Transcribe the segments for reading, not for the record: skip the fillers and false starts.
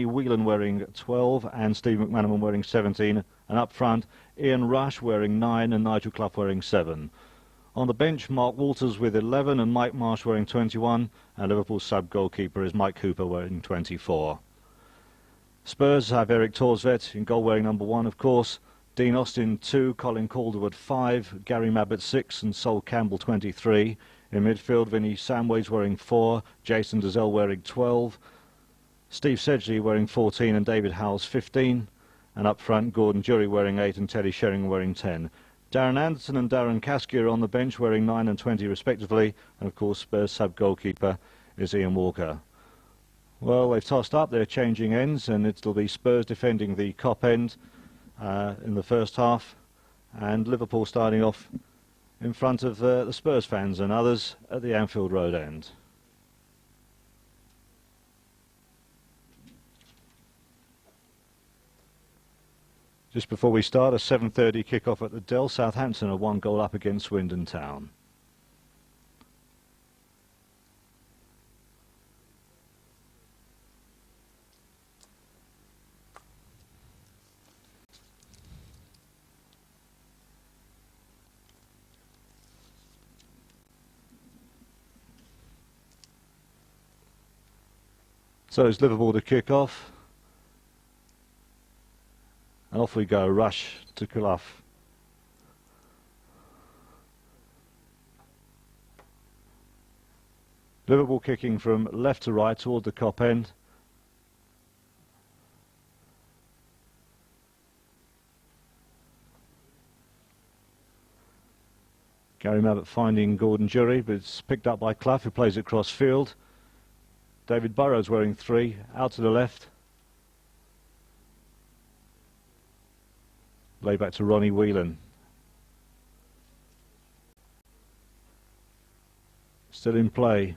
Whelan wearing 12 and Steve McManaman wearing 17. And up front, Ian Rush wearing 9 and Nigel Clough wearing 7. On the bench, Mark Walters with 11 and Mike Marsh wearing 21. And Liverpool's sub-goalkeeper is Mike Cooper wearing 24. Spurs have Eric Torsvet in goal wearing number 1, of course. Dean Austin 2, Colin Calderwood 5, Gary Mabbott 6 and Sol Campbell 23. In midfield, Vinnie Samways wearing 4, Jason Dazelle wearing 12, Steve Sedgley wearing 14 and David Howells 15. And up front, Gordon Jury wearing 8 and Teddy Sheringham wearing 10. Darren Anderson and Darren Caskey are on the bench wearing 9 and 20 respectively. And of course, Spurs sub-goalkeeper is Ian Walker. Well, they've tossed up, they're changing ends, and it'll be Spurs defending the Kop end in the first half, and Liverpool starting off in front of the Spurs fans and others at the Anfield Road end. Just before we start, a 7:30 kick-off at the Dell. Southampton are 1 goal up against Swindon Town. So it's Liverpool to kick off. And off we go, Rush to Clough. Liverpool kicking from left to right toward the Kop end. Gary Mabbott finding Gordon Jury, but it's picked up by Clough, who plays it cross field. David Burrows wearing 3, out to the left. Lay back to Ronnie Whelan. Still in play.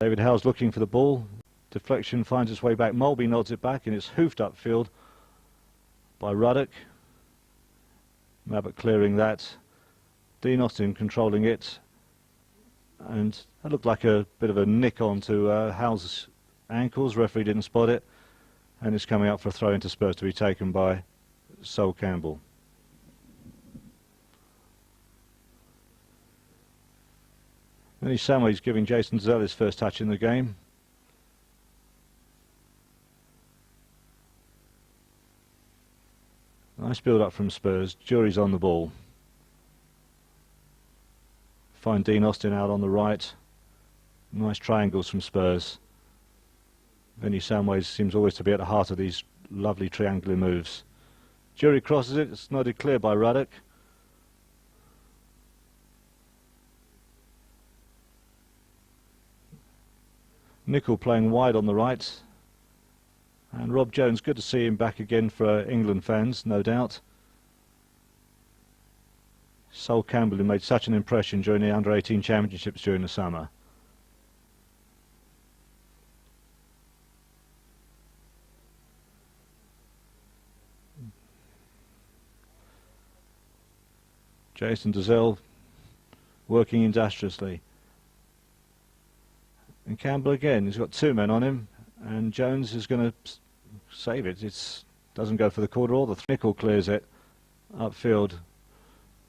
David Howells looking for the ball. Deflection finds its way back. Mulby nods it back and it's hoofed upfield by Ruddock. Mabbott clearing that. Dean Austin controlling it. And that looked like a bit of a nick onto Howells' ankles. Referee didn't spot it. And it's coming up for a throw into Spurs to be taken by Sol Campbell. Vinnie Samways giving Jason Dazelle his first touch in the game. Nice build up from Spurs. Jury's on the ball. Find Dean Austin out on the right. Nice triangles from Spurs. Vinnie Samways seems always to be at the heart of these lovely triangular moves. Jury crosses it. It's nodded clear by Ruddock. Nicol playing wide on the right. And Rob Jones, good to see him back again for England fans, no doubt. Sol Campbell, who made such an impression during the under-18 championships during the summer. Jason Dazelle working industriously. And Campbell again, he's got 2 men on him, and Jones is going to save it. It doesn't go for the corner or the Nicol clears it upfield.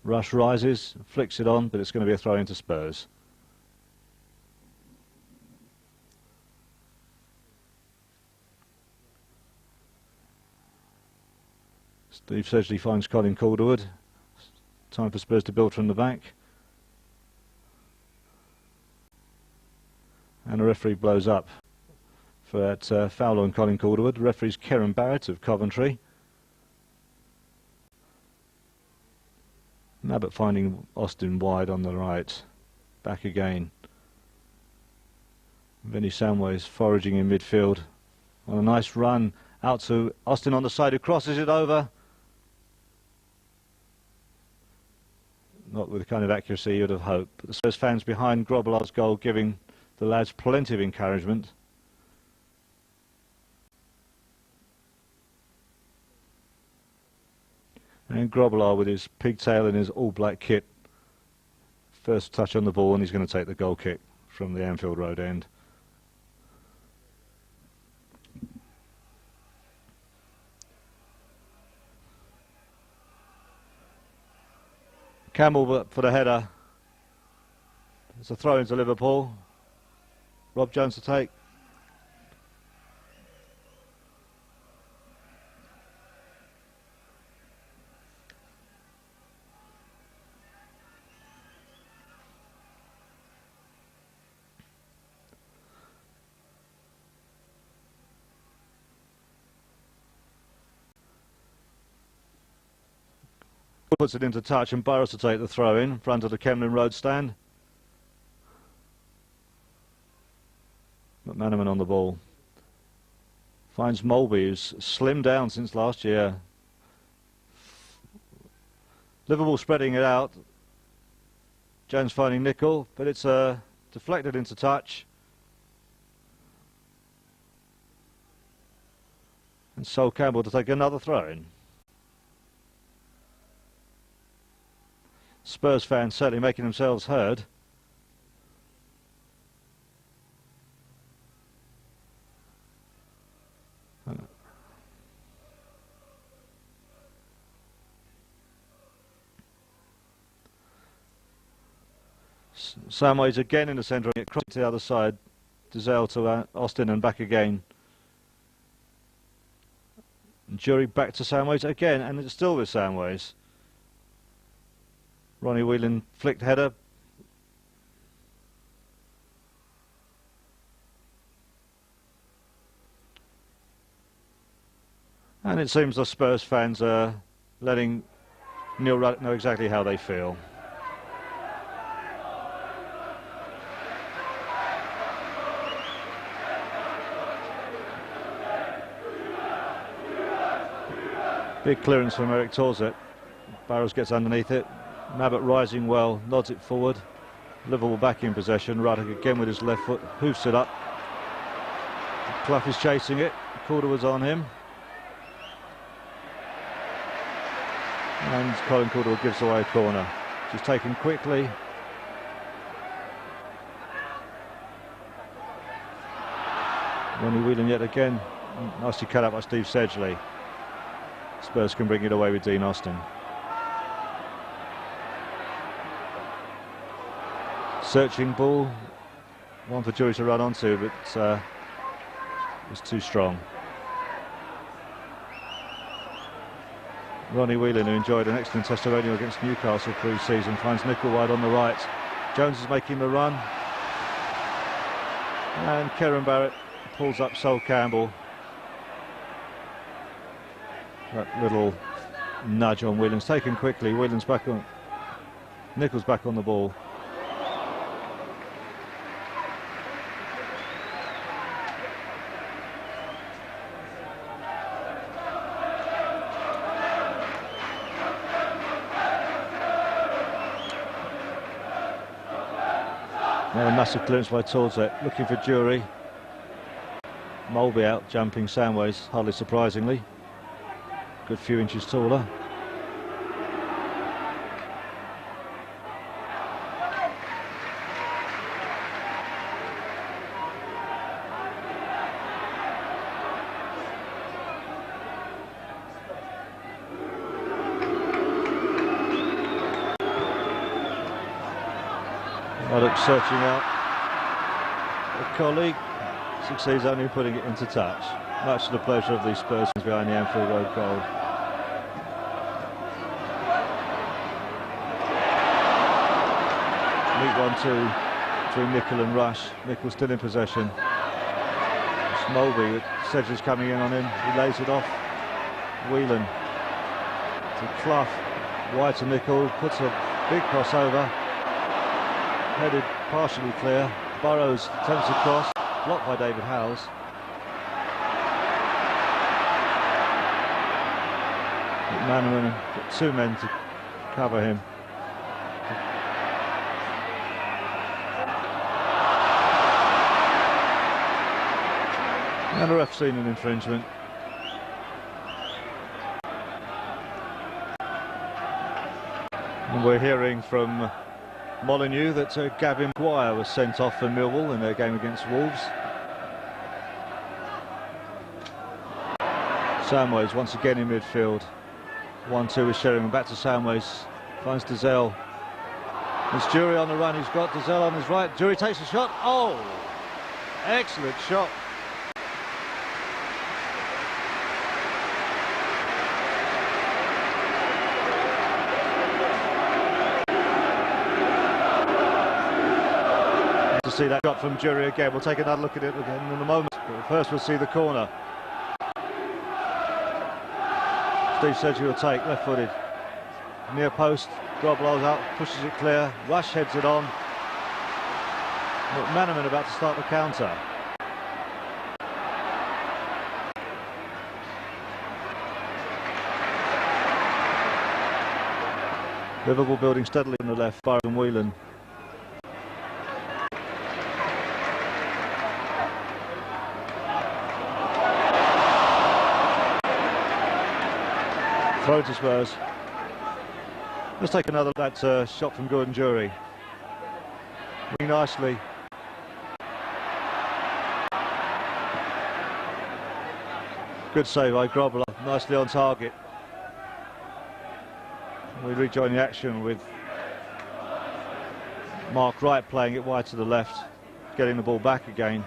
Rush rises, flicks it on, but it's going to be a throw into Spurs. Steve Sedgley finds Colin Calderwood. Time for Spurs to build from the back. And the referee blows up for that foul on Colin Calderwood. The referee's Kieran Barrett of Coventry. Mabbott finding Austin wide on the right. Back again. Vinnie Samways foraging in midfield. On a nice run out to Austin on the side, who crosses it over. Not with the kind of accuracy you'd have hoped. But the Spurs fans behind Grobbelaar's goal giving the lads plenty of encouragement. And Grobbelaar with his pigtail and his all-black kit. First touch on the ball, and he's going to take the goal kick from the Anfield Road end. Campbell for the header. It's a throw into Liverpool. Rob Jones to take. Puts it into touch and Burrows to take the throw in front of the Kemlyn Road stand. McManaman on the ball. Finds Mulby, who's slimmed down since last year. Liverpool spreading it out. Jones finding Nicol, but it's deflected into touch. And Sol Campbell to take another throw in. Spurs fans certainly making themselves heard. Samways again in the centre, across to the other side. Dizelle to Austin and back again. And Jury back to Samways again, and it's still with Samways. Ronnie Whelan flicked header. And it seems the Spurs fans are letting Neil Ruddock know exactly how they feel. Big clearance from Eric Torzet. Burrows gets underneath it. Mabbott rising well, nods it forward. Liverpool back in possession. Ruddock again with his left foot, hoofs it up. Clough is chasing it. Calder was on him. And Colin Calder gives away a corner. She's taken quickly. Ronnie Whelan yet again. Nicely cut out by Steve Sedgley. Spurs can bring it away with Dean Austin. Searching ball, one for Jury to run onto, but was too strong. Ronnie Whelan, who enjoyed an excellent testimonial against Newcastle pre-season, finds Nicol wide on the right. Jones is making the run, and Kieran Barrett pulls up Sol Campbell. That little nudge on Whelan's taken quickly. Whelan's back on. Nicol's back on the ball. Now a massive clearance by Torzet, looking for Jury. Mulby out, jumping Samways, hardly surprisingly. Good few inches taller. Ruddock searching out a colleague, succeeds only in putting it into touch. Much to the pleasure of the Spurs behind the Anfield Road goal. Neat 1-2 between Nicol and Rush. Nicol still in possession. Mulby with Sedgley's coming in on him. He lays it off. Whelan to Clough. Wide to Nicol. Puts a big crossover. Headed partially clear. Burrows attempts a cross. Blocked by David Howells. McManaman got two men to cover him. And the ref seen an infringement. And we're hearing from Molineux that Gavin Maguire was sent off for Millwall in their game against Wolves. Samways once again in midfield. 1-2 with Sheringham, back to Samways. Finds Dizelle. It's Jury on the run. He's got Dazelle on his right. Jury takes a shot. Oh, excellent shot. To see that shot from Jury again. We'll take another look at it again in a moment. But first we'll see the corner. Steve Sedgley will take, left-footed. Near post, Grobbelaar's out, pushes it clear, Rush heads it on. McManaman about to start the counter. Liverpool building steadily on the left, Burrow and Whelan. Throw to Spurs. Let's take another look at that shot from Gordon Jury. Moving nicely. Good save by Grobbelaar, nicely on target. We rejoin the action with Mark Wright playing it wide to the left, getting the ball back again,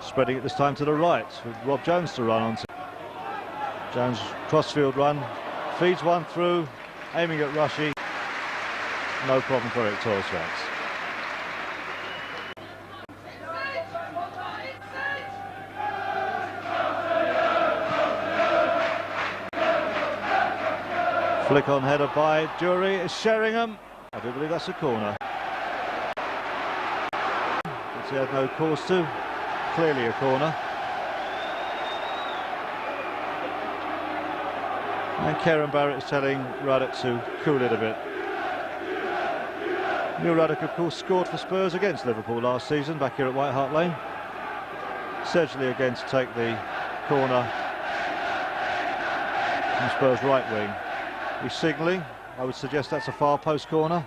spreading it this time to the right with Rob Jones to run onto. Jones crossfield run, feeds one through, aiming at Rushy. No problem for Eric Torsvats. Flick on header by Jury. Is Sheringham. I do believe that's a corner. But he had no cause to. Clearly a corner. And Karen Barrett is telling Ruddock to cool it a bit. Neil Ruddock, of course, scored for Spurs against Liverpool last season back here at White Hart Lane. Sedgley again to take the corner from Spurs' right wing. He's signalling. I would suggest that's a far post corner.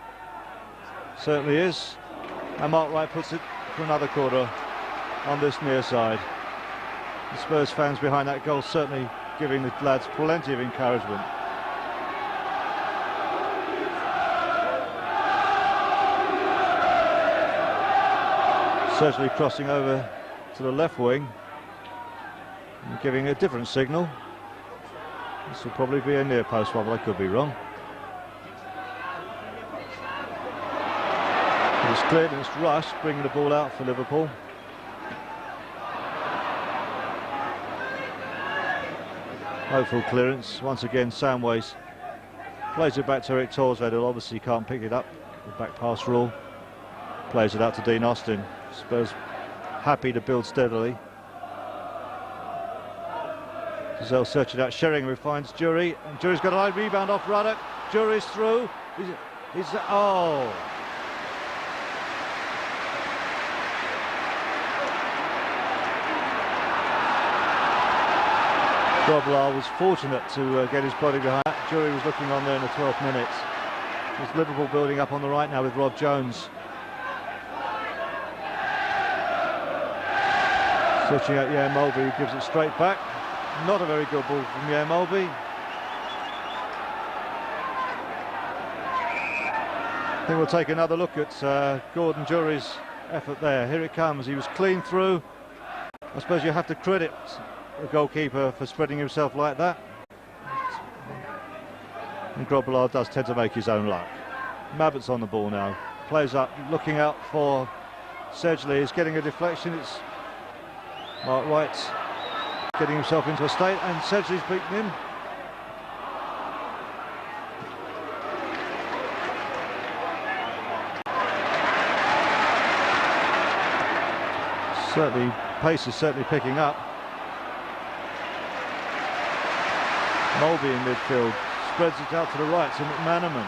Certainly is. And Mark Wright puts it for another corner on this near side. The Spurs fans behind that goal certainly giving the lads plenty of encouragement. Sedgley crossing over to the left wing and giving a different signal. This will probably be a near post one, but I could be wrong. It's cleared and it's Rush bringing the ball out for Liverpool. Hopeful clearance. Once again, Samways plays it back to Eric Torsved, who obviously can't pick it up. The back pass rule. Plays it out to Dean Austin. Spurs happy to build steadily. Dazelle searching out Sheringham, who finds Jury, and Jury's got a high rebound off Ruddock. Jury's through. Oh! Grobbelaar was fortunate to get his body behind. Jury was looking on there in the 12th minute. There's Liverpool building up on the right now with Rob Jones. Searching out Yair Mulby, who gives it straight back. Not a very good ball from Yair Mulby. I think we'll take another look at Gordon Jury's effort there. Here it comes. He was clean through. I suppose you have to credit the goalkeeper for spreading himself like that. And Grobbelaar does tend to make his own luck. Mabbott's on the ball now. Plays up, looking out for Sedgley. He's getting a deflection. It's Mark Wright getting himself into a state, and Sedgley's beaten him. Certainly, pace is certainly picking up. Mulby in midfield, spreads it out to the right to McManaman.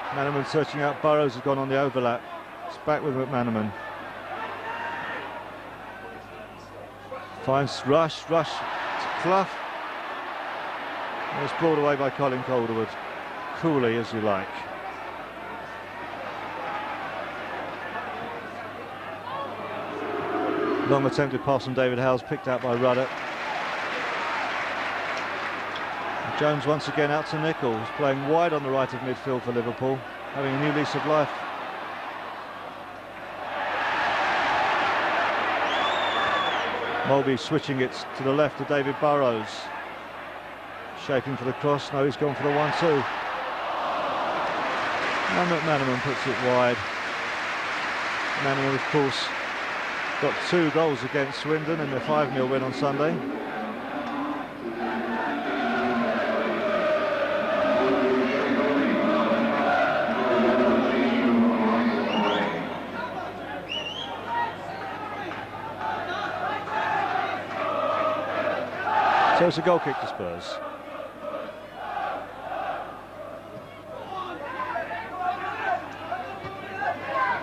McManaman searching out Burrows, has gone on the overlap. It's back with McManaman. Finds Rush to Clough. And it's brought away by Colin Calderwood. Coolly, as you like. Long attempted pass from David Howes, picked out by Ruddock. Jones once again out to Nichols, playing wide on the right of midfield for Liverpool. having a new lease of life. Mulvey switching it to the left to David Burrows. Shaping for the cross. No, he's gone for the 1-2. And McManaman puts it wide. McManaman, of course, got 2 goals against Swindon in their 5-0 win on Sunday. So it's a goal kick to Spurs.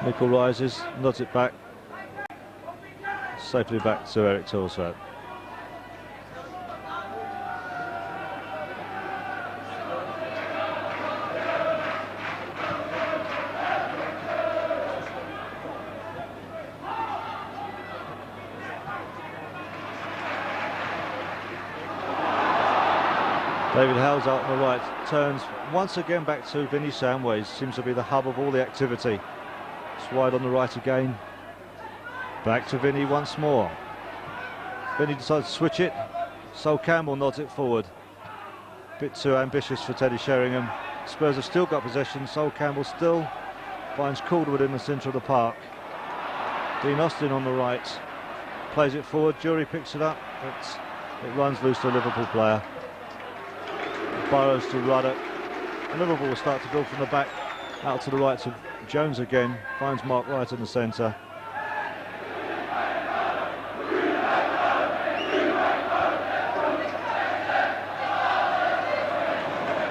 Nickel rises, nods it back. Safely back to Eric Torsvat. David Howes out on the right, turns once again back to Vinnie Samways, seems to be the hub of all the activity. It's wide on the right again. Back to Vinnie once more. Vinnie decides to switch it. Sol Campbell nods it forward. Bit too ambitious for Teddy Sheringham. Spurs have still got possession. Sol Campbell still finds Calderwood in the centre of the park. Dean Austin on the right. Plays it forward. Jury picks it up, but it runs loose to a Liverpool player. Burrows to Ruddock. Liverpool will start to go from the back out to the right to Jones again. Finds Mark Wright in the centre.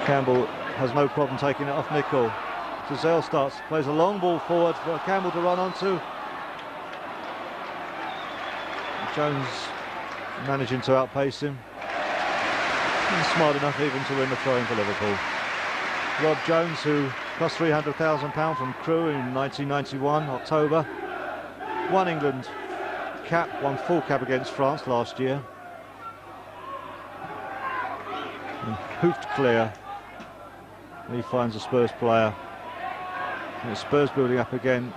Campbell has no problem taking it off Nicol. Giselle starts, plays a long ball forward for Campbell to run onto. Jones managing to outpace him. And smart enough even to win the throw-in for Liverpool. Rob Jones, who cost £300,000 from Crewe in 1991, October. Won England cap, won full cap against France last year. And hoofed clear. And he finds a Spurs player. And it's Spurs building up again.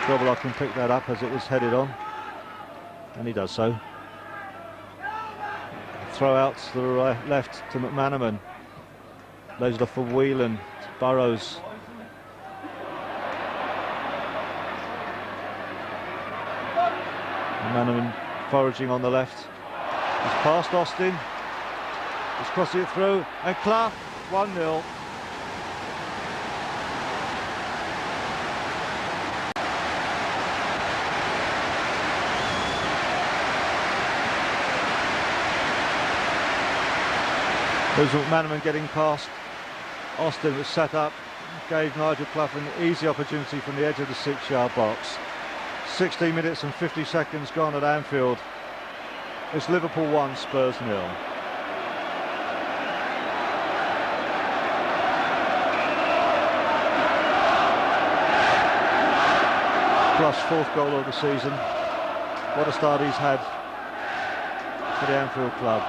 Grobbelaar can pick that up as it was headed on. And he does so. Throw out to the right, left to McManaman. Lays it off for Whelan. Burrows. McManaman foraging on the left. He's past Austin. He's crossing it through. And Clough, 1-0. There's McManaman getting past Austin, was set up, gave Nigel Clough an easy opportunity from the edge of the 6-yard box. 16 minutes and 50 seconds gone at Anfield. It's Liverpool 1, Spurs 0. Clough's 4th goal of the season. What a start he's had for the Anfield club.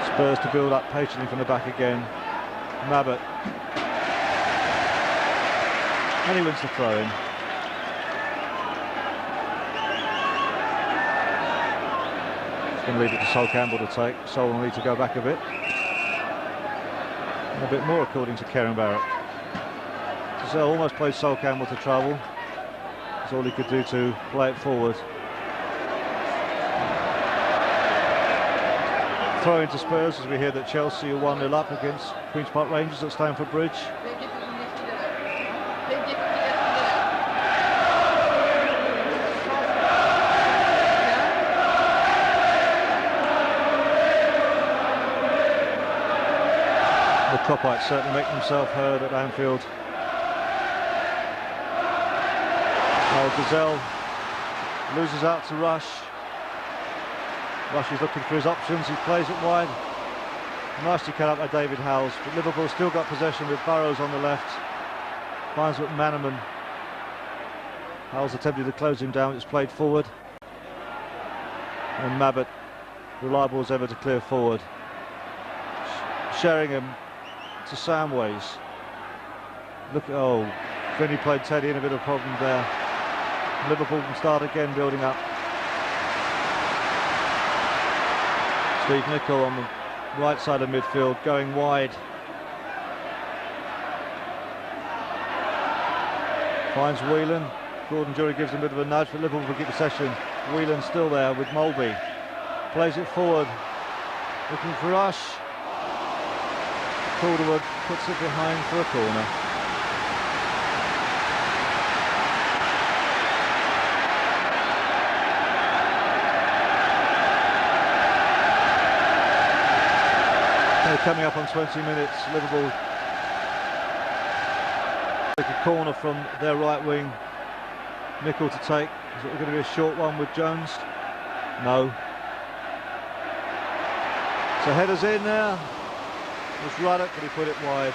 Spurs to build up patiently from the back again. Mabbott. And he wins the throw-in. Going to leave it to Sol Campbell to take. Sol will need to go back a bit. And a bit more according to Karen Barrett. Giselle almost played Sol Campbell to trouble. That's all he could do to play it forward. Throw into Spurs as we hear that Chelsea are 1-0 up against Queen's Park Rangers at Stamford Bridge. The Coppites certainly make themselves heard at Anfield. Now Gazelle loses out to Rush. Rush is looking for his options, he plays it wide. Nicely cut up by David Howes, but Liverpool still got possession with Burrows on the left. Finds McManaman. Howes attempted to close him down, it's played forward. And Mabbott, reliable as ever to clear forward. Sheringham to Samways. Look, oh, Vinny played Teddy in a bit of a problem there. Liverpool can start again building up. Steve Nicol on the right side of midfield, going wide. Finds Whelan. Gordon Jury gives him a bit of a nudge, but Liverpool will keep possession. Whelan still there with Mulby. Plays it forward. Looking for Rush. Calderwood puts it behind for a corner. Coming up on 20 minutes, Liverpool take a corner from their right wing. Nicol to take. Is it going to be a short one with Jones? No. So header's in there. It was Ruddock, but he put it wide.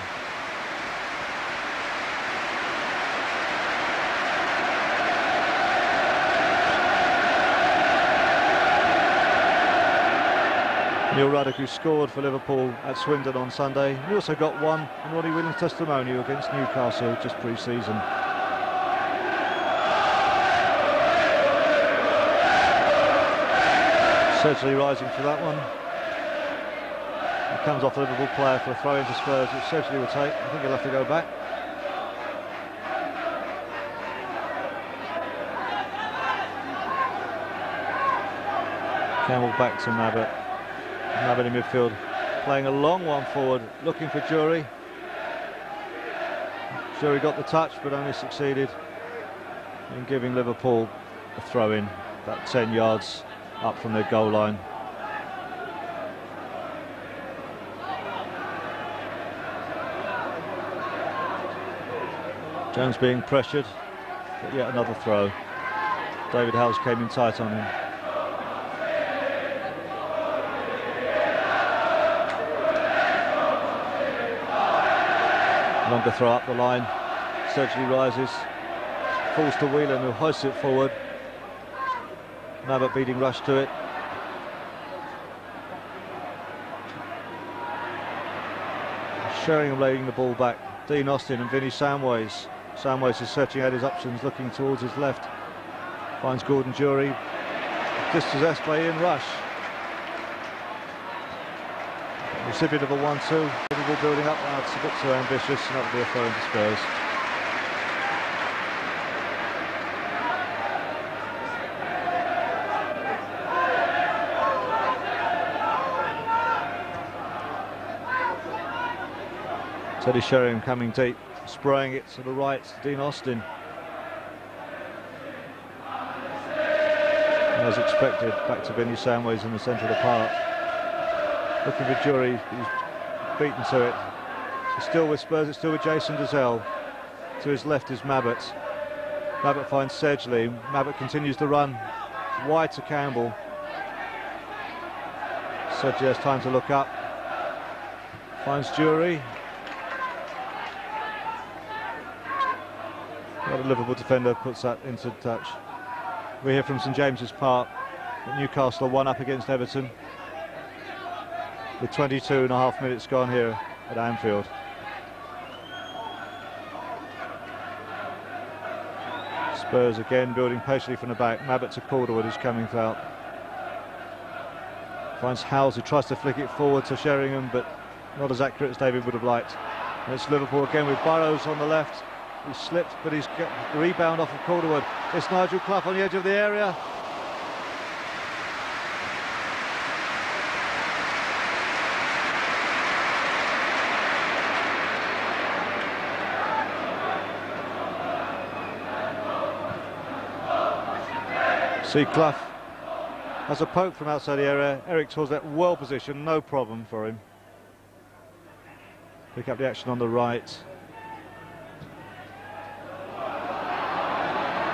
Neil Ruddock, who scored for Liverpool at Swindon on Sunday. He also got one in Roddy Williams' testimonial against Newcastle just pre-season. Sedgley rising for that one. It comes off a Liverpool player for a throw into Spurs, which Sedgley will take. I think he'll have to go back. Campbell back to Mabbott. Mabbott in midfield, playing a long one forward, looking for Jury. Jury got the touch, but only succeeded in giving Liverpool a throw-in, about 10 yards up from their goal line. Jones being pressured, but yet another throw. David Howes came in tight on him. Longer throw up the line. Sedgley rises, falls to Whelan, who hoists it forward. Mabbott beating Rush to it. Sheringham laying the ball back. Dean Austin and Vinny Samways. Samways is searching out his options, looking towards his left. Finds Gordon Jury. Dispossessed by Ian Rush. Recipient of a 1-2. Liverpool building up. That's a bit too ambitious, and that would be a throw into Spurs. Teddy Sheringham coming deep, spraying it to the right, Dean Austin. And as expected, back to Vinny Samways in the centre of the park. Looking for Jury, he's beaten to it. It's still with Spurs, it's still with Jason Dazelle. To his left is Mabbott. Mabbott finds Sedgley. Mabbott continues to run wide to Campbell. Sedgley has time to look up. Finds Jury. The Liverpool defender puts that into touch. We're here from St James's Park. Newcastle are 1 up against Everton, with 22.5 minutes gone here at Anfield. Spurs again building patiently from the back. Mabbott to Calderwood, who's coming out. Finds Howes, who tries to flick it forward to Sheringham, but not as accurate as David would have liked. And it's Liverpool again with Burrows on the left. He slipped, but he's got the rebound off of Calderwood. It's Nigel Clough on the edge of the area. See, Clough has a poke from outside the area. Eric Torsett well positioned, no problem for him. Pick up the action on the right.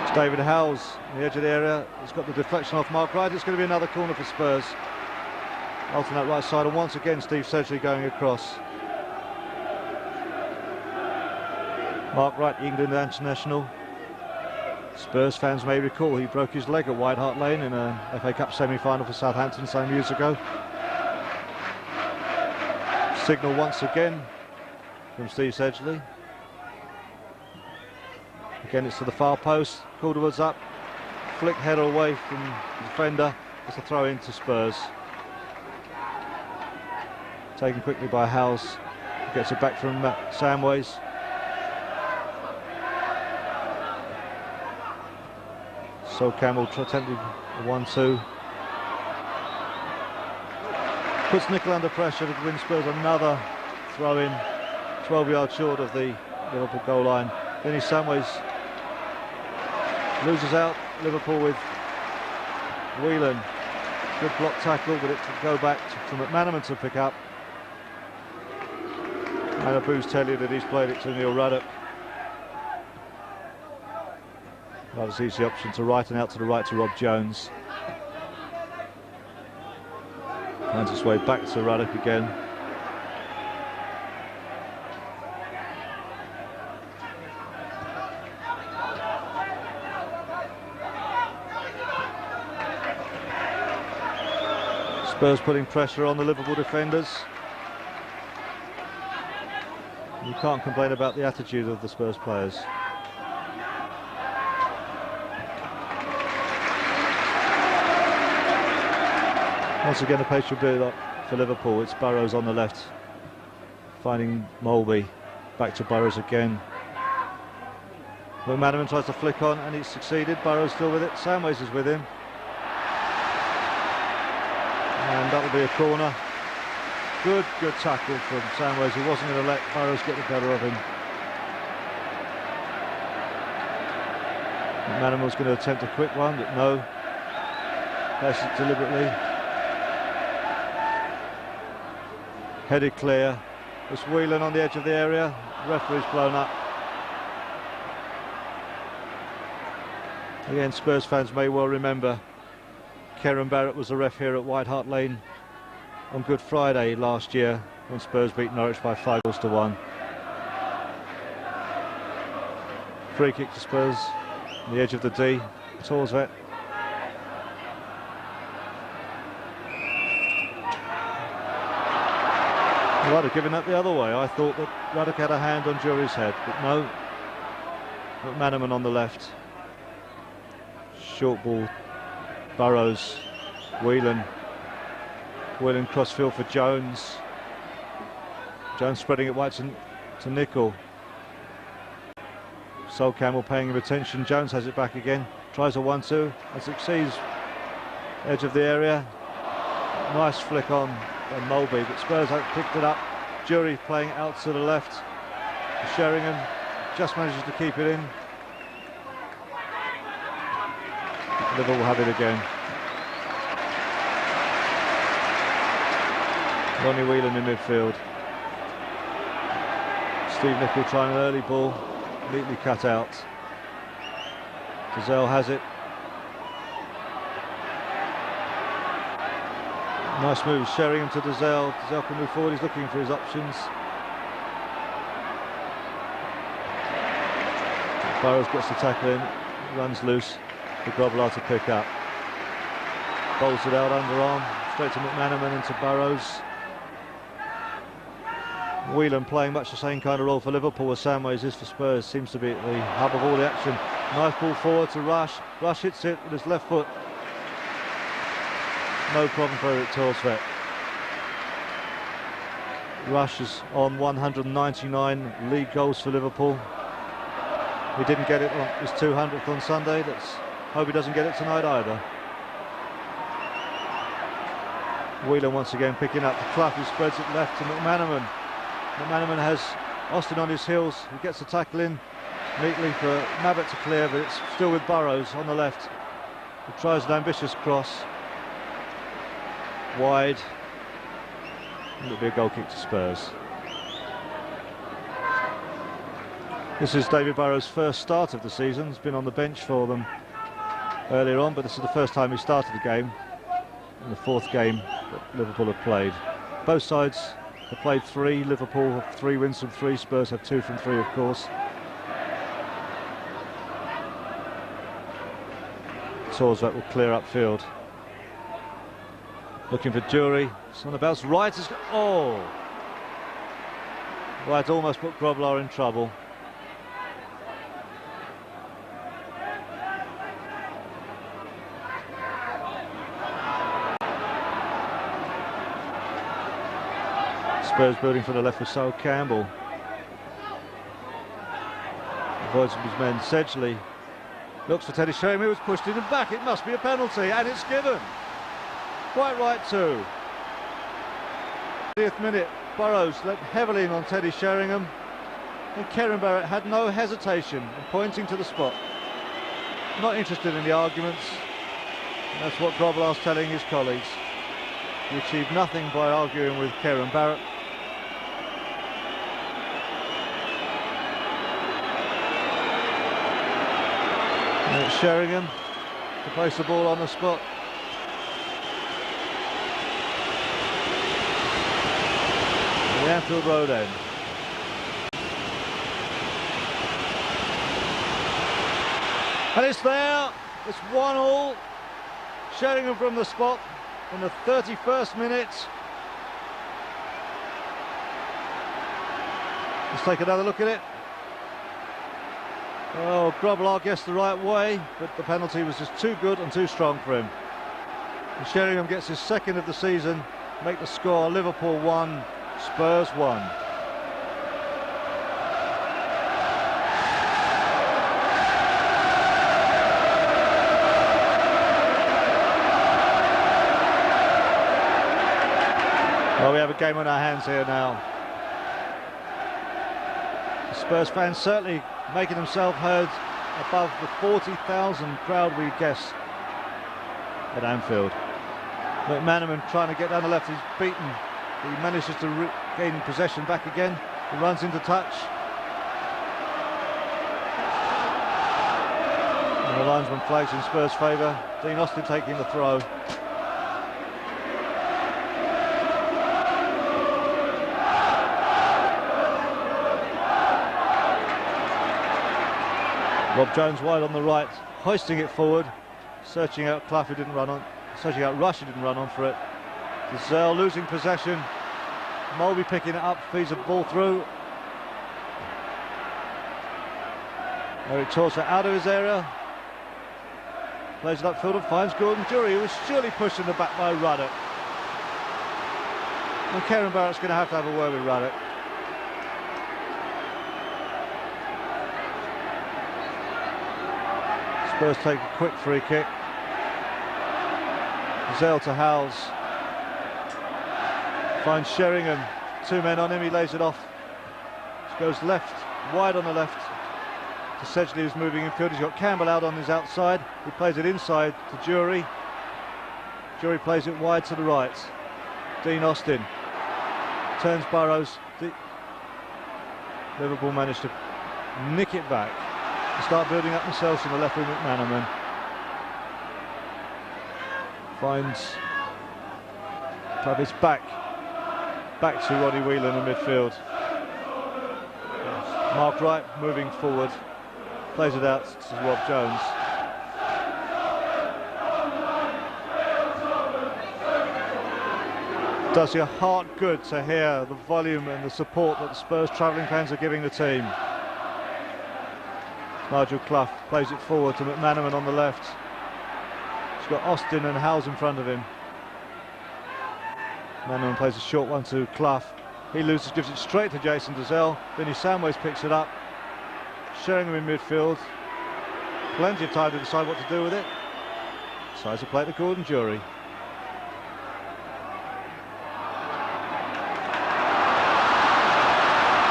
It's David Howes on the edge of the area. He's got the deflection off Mark Wright. It's going to be another corner for Spurs. Alternate right side, and once again Steve Sedgley going across. Mark Wright, England international. Spurs fans may recall he broke his leg at White Hart Lane in a FA Cup semi-final for Southampton some years ago. Signal once again from Steve Sedgley. Again, it's to the far post. Calderwood's up. Flick header away from the defender. It's a throw in to Spurs. Taken quickly by Howes. Gets it back from Samways. So Campbell attempting a 1-2. Puts Nicol under pressure to win Spurs another throw in. 12 yards short of the Liverpool goal line. Dennis Samways loses out. Liverpool with Whelan. Good block tackle, but it can go back to McManaman to pick up. And the boos tell you that he's played it to Neil Ruddock. Rather easy option to right and out to the right to Rob Jones. Finds its way back to Ruddock again. Spurs putting pressure on the Liverpool defenders. You can't complain about the attitude of the Spurs players. Once again, a pace will build up for Liverpool. It's Burrows on the left, finding Molby. Back to Burrows again. McManaman tries to flick on, and he's succeeded. Burrows still with it. Samways is with him. And that will be a corner. Good tackle from Samways. He wasn't going to let Burrows get the better of him. McManaman was going to attempt a quick one, but no. Plays it deliberately. Headed clear. It's Whelan on the edge of the area. Referee's blown up. Again, Spurs fans may well remember Kieran Barrett was the ref here at White Hart Lane on Good Friday last year when Spurs beat Norwich by 5-1. Free kick to Spurs on the edge of the D. Torsvet. I'd have given that the other way. I thought that Ruddock had a hand on Jury's head, but no. McManaman on the left. Short ball. Burrows. Whelan crossfield for Jones. Jones spreading it wide to Nicol. Sol Campbell paying him attention. Jones has it back again. Tries a 1-2 and succeeds. Edge of the area. Nice flick on and Molby, but Spurs have picked it up. Jury playing out to the left. Sheringham just manages to keep it in. Liverpool will have it again. Ronnie Whelan in midfield. Steve Nicol trying an early ball, neatly cut out. Giselle has it. Nice move, Sheringham to Giselle. Giselle can move forward, he's looking for his options. Burrows gets the tackle in, runs loose for Grobbelaar to pick up. Bowls it out underarm, straight to McManaman into Burrows. Whelan playing much the same kind of role for Liverpool as Samways is for Spurs. Seems to be at the hub of all the action. Nice ball forward to Rush. Rush hits it with his left foot. No problem for Eric Torsvet. Rush is on 199 league goals for Liverpool. He didn't get it on his 200th on Sunday. Let's hope he doesn't get it tonight either. Whelan once again picking up the Clough, who spreads it left to McManaman. McManaman has Austin on his heels. He gets the tackle in neatly for Mabbott to clear, but it's still with Burrows on the left. He tries an ambitious cross. Wide. It'll be a goal kick to Spurs. This is David Burrows' first start of the season. He's been on the bench for them earlier on, but this is the first time he started the game in the fourth game that Liverpool have played. Both sides have played three. Liverpool have 3 wins from 3. Spurs have 2 from 3, of course. Torzak will clear upfield. Looking for Jury. It's on the bounce. Wright has... Oh! Wright almost put Groblar in trouble. Spurs building from the left with Sol Campbell. Avoids his men. Sedgley looks for Teddy Sheringham, who was pushed in and back. It must be a penalty, and it's given. Quite right too. 30th minute, Burrows let heavily in on Teddy Sheringham, and Kieran Barrett had no hesitation in pointing to the spot. Not interested in the arguments. And that's what Groblar's telling his colleagues. He achieved nothing by arguing with Kieran Barrett. And it's Sheringham to place the ball on the spot. The Anfield Road end. And it's there. It's 1-1. Sheringham from the spot in the 31st minute. Let's take another look at it. Oh, Groblar guessed the right way, but the penalty was just too good and too strong for him. And Sheringham gets his second of the season, make the score Liverpool 1, Spurs 1. Well, we have a game on our hands here now. The Spurs fans certainly making themselves heard above the 40,000 crowd we guessed at Anfield. McManaman trying to get down the left, he's beaten. He manages to gain possession back again. He runs into touch. And the linesman flags in Spurs' favour. Dean Austin taking the throw. Rob Jones wide on the right, hoisting it forward, searching out Clough, who didn't run on, searching out Rush, who didn't run on for it. Gazelle losing possession. Mulby picking it up, feeds a ball through. Eric Torzak out of his area. Plays it upfield and finds Gordon Jury, who was surely pushed in the back by Ruddock. And Kieran Barrett's going to have a word with Ruddock. Spurs take a quick free kick. Gazelle to Howells. Finds Sheringham. Two men on him, he lays it off. Goes left, wide on the left. To Sedgley, who's moving infield. He's got Campbell out on his outside. He plays it inside to Jury. Jury plays it wide to the right. Dean Austin turns Burrows. Liverpool managed to nick it back. Start building up themselves in the left wing. McManaman finds Travis back to Roddy Whelan in midfield. Mark Wright moving forward, plays it out to Rob Jones. Does your heart good to hear the volume and the support that the Spurs travelling fans are giving the team. Nigel Clough plays it forward to McManaman on the left. He's got Austin and Howells in front of him. McManaman plays a short one to Clough. He loses, gives it straight to Jason Gazelle. Vinny Samways picks it up. Sheringham in midfield. Plenty of time to decide what to do with it. Decides to play to Gordon Jury.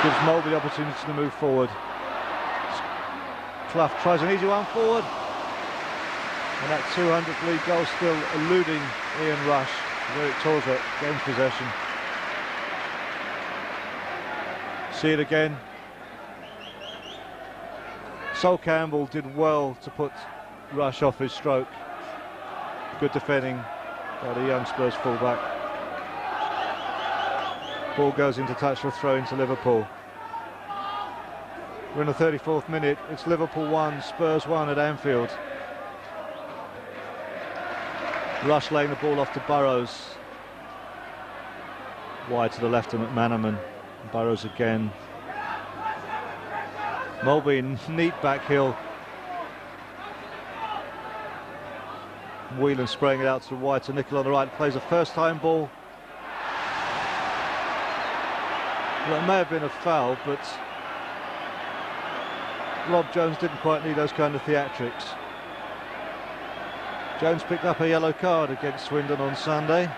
Gives Mulby the opportunity to move forward. Clough tries an easy one forward, and that 200th league goal still eluding Ian Rush. Eric Torzak gains possession. See it again. Sol Campbell did well to put Rush off his stroke. Good defending by the young Spurs fullback. Ball goes into touch for a throw into Liverpool. We're in the 34th minute. It's Liverpool 1, Spurs 1 at Anfield. Rush laying the ball off to Burrows. Wide to the left of McManaman. Burrows again. Mulvey, neat back heel. Whelan spraying it out to the wide to Nicol on the right. Plays a first time ball. Well, it may have been a foul, but Rob Jones didn't quite need those kind of theatrics. Jones picked up a yellow card against Swindon on Sunday.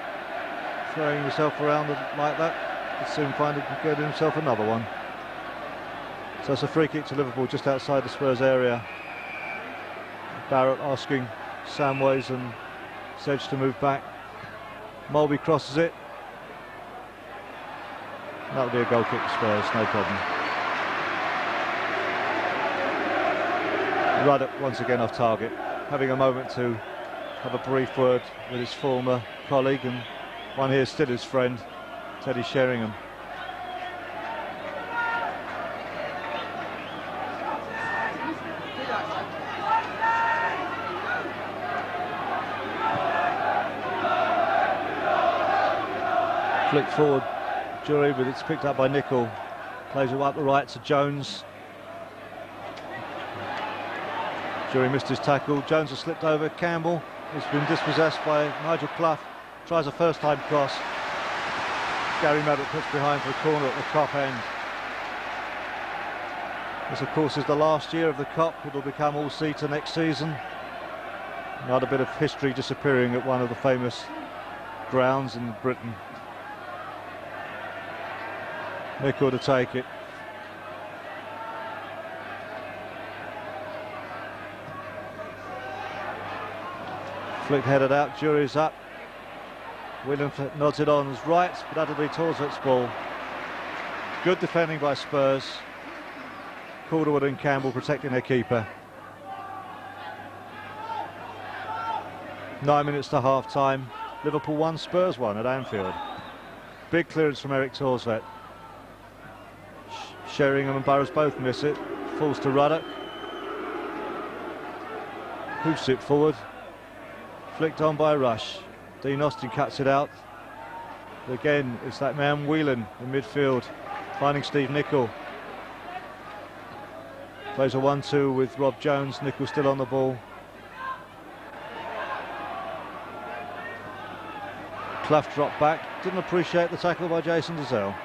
Throwing himself around like that, he'd soon find he can get himself another one. So it's a free kick to Liverpool just outside the Spurs area. Barrett asking Samways and Sedge to move back. Mulvey crosses it. That'll be a goal kick to Spurs, no problem. Ruddock once again off target, having a moment to have a brief word with his former colleague, and one here still his friend, Teddy Sheringham. Flick forward, Jury, but it's picked up by Nicol. Plays it up the right to Jones. Jury missed his tackle. Jones has slipped over. Campbell has been dispossessed by Nigel Clough. Tries a first time cross. Gary Maddock puts behind for the corner at the top end. This of course is the last year of the Kop. It'll become all-seater next season. Another bit of history disappearing at one of the famous grounds in Britain. Nicol to take it. Flick headed out, Jury's up. William nods it on as right, but that'll be Torzet's ball. Good defending by Spurs. Calderwood and Campbell protecting their keeper. 9 minutes to half time. Liverpool 1, Spurs 1 at Anfield. Big clearance from Eric Torsvet. Sheringham and Burrows both miss it. Falls to Ruddock. Hoops it forward. Flicked on by Rush. Dean Austin cuts it out. Again, it's that man Whelan in midfield, finding Steve Nicol. Plays a 1-2 with Rob Jones. Nicol still on the ball. Clough dropped back. Didn't appreciate the tackle by Jason Dazelle.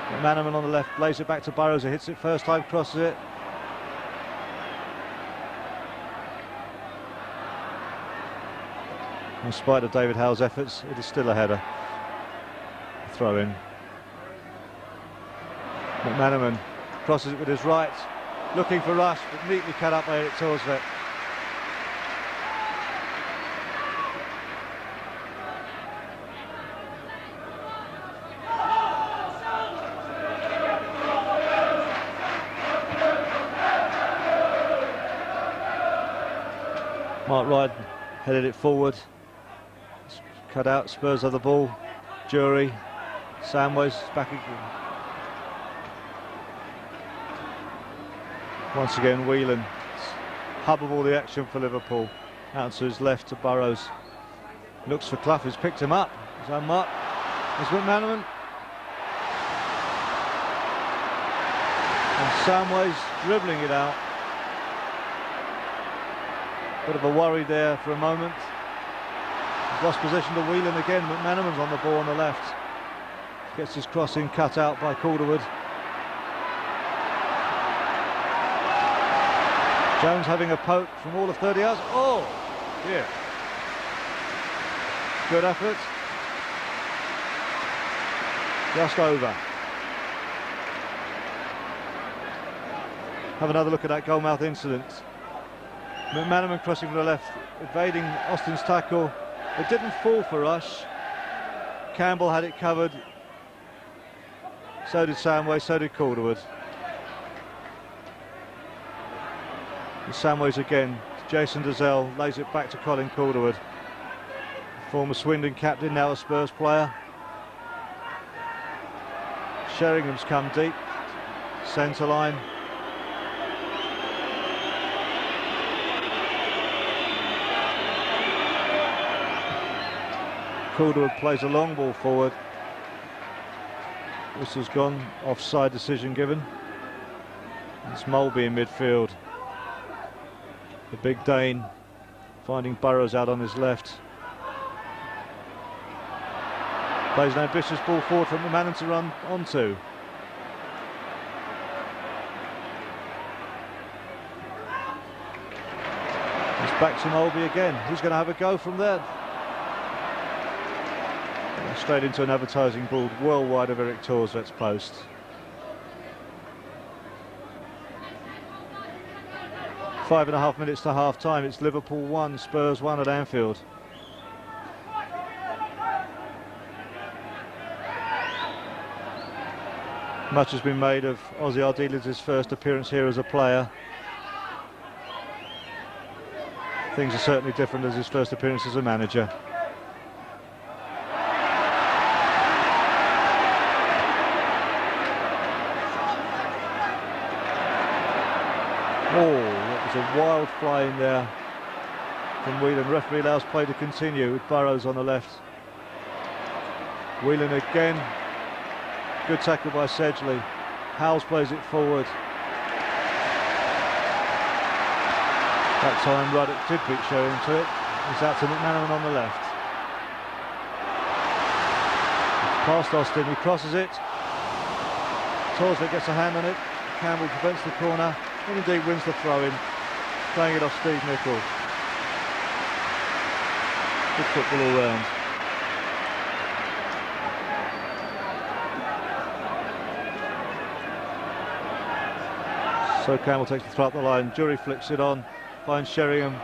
McManaman on the left, lays it back to Burrows. He hits it first time, crosses it. In spite of David Howe's efforts, it is still a header. Throw in. McManaman crosses it with his right, looking for Rush, but neatly cut up by Eric Torsvet. Mark Ryden headed it forward. Cut out, Spurs have the ball. Jury, Samways back again. Once again, Whelan, hub of all the action for Liverpool. Out to his left to Burrows. Looks for Clough, who's picked him up. His own mark. There's McManaman. And Samways dribbling it out. Bit of a worry there for a moment. Lost possession to Whelan again. McManaman's on the ball on the left. Gets his crossing cut out by Calderwood. Jones having a poke from all of 30 yards. Oh, dear. Good effort. Just over. Have another look at that goalmouth incident. McManaman crossing from the left, evading Austin's tackle. It didn't fall for Rush. Campbell had it covered. So did Samway, so did Calderwood. And Samways again. Jason Dazelle lays it back to Colin Calderwood. Former Swindon captain, now a Spurs player. Sheringham's come deep. Centre line. Calderwood plays a long ball forward. Whistle's gone, offside decision given. It's Mulby in midfield. The big Dane finding Burrows out on his left. Plays an ambitious ball forward for McManaman to run onto. It's back to Mulby again. Who's going to have a go from there? Straight into an advertising ball well wide of Eric Torsvett's post. 5.5 minutes to half time. It's Liverpool 1, Spurs 1 at Anfield. Much has been made of Ossie Ardiles' first appearance here as a player. Things are certainly different as his first appearance as a manager. Oh, that was a wild fly in there from Whelan. Referee allows play to continue with Burrows on the left. Whelan again. Good tackle by Sedgley. Howes plays it forward. That time Ruddock did beat Sheringham to it. He's out to McManaman on the left. Past Austin, he crosses it. Torsvett gets a hand on it. Campbell prevents the corner. And indeed wins the throw-in, playing it off Steve Nicol. Good football all round. So Campbell takes the throw up the line. Jury flicks it on, finds Sheringham,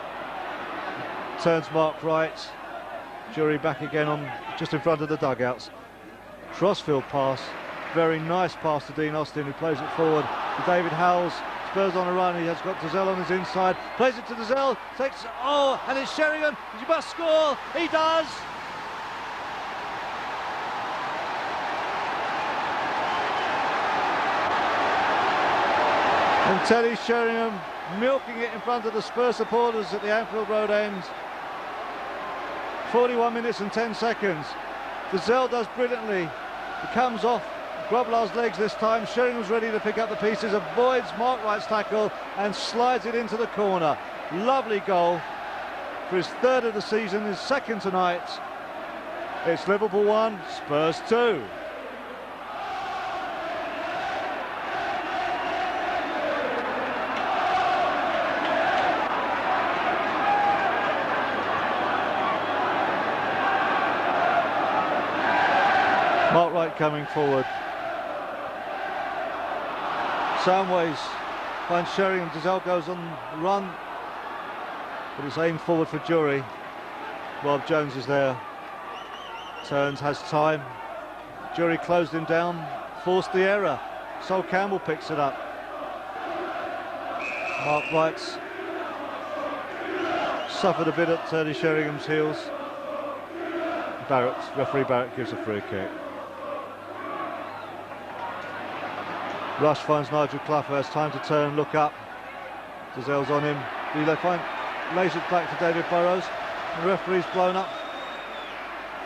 turns Mark right. Jury back again on just in front of the dugouts. Crossfield pass, very nice pass to Dean Austin, who plays it forward to David Howells. Spurs on a run, he has got Dazelle on his inside, plays it to Dazelle, takes, oh, and it's Sheringham, he must score, he does! And Teddy Sheringham milking it in front of the Spurs supporters at the Anfield Road end. 41 minutes and 10 seconds. Dazelle does brilliantly, he comes off Grobbelaar's legs this time. Sheringham's ready to pick up the pieces, avoids Mark Wright's tackle and slides it into the corner. Lovely goal for his third of the season, his second tonight. It's Liverpool 1, Spurs 2. Mark Wright coming forward. Soundways finds Sheringham. Dazelle goes on the run, but it's aimed forward for Jury. Rob Jones is there. Turns, has time. Jury closed him down, forced the error. Sol Campbell picks it up. Mark Wright's suffered a bit at Teddy Sheringham's heels. Referee Barrett gives a free kick. Rush finds Nigel Clough, who has time to turn, look up. Dazelle's on him. Lays it back to David Burrows. The referee's blown up.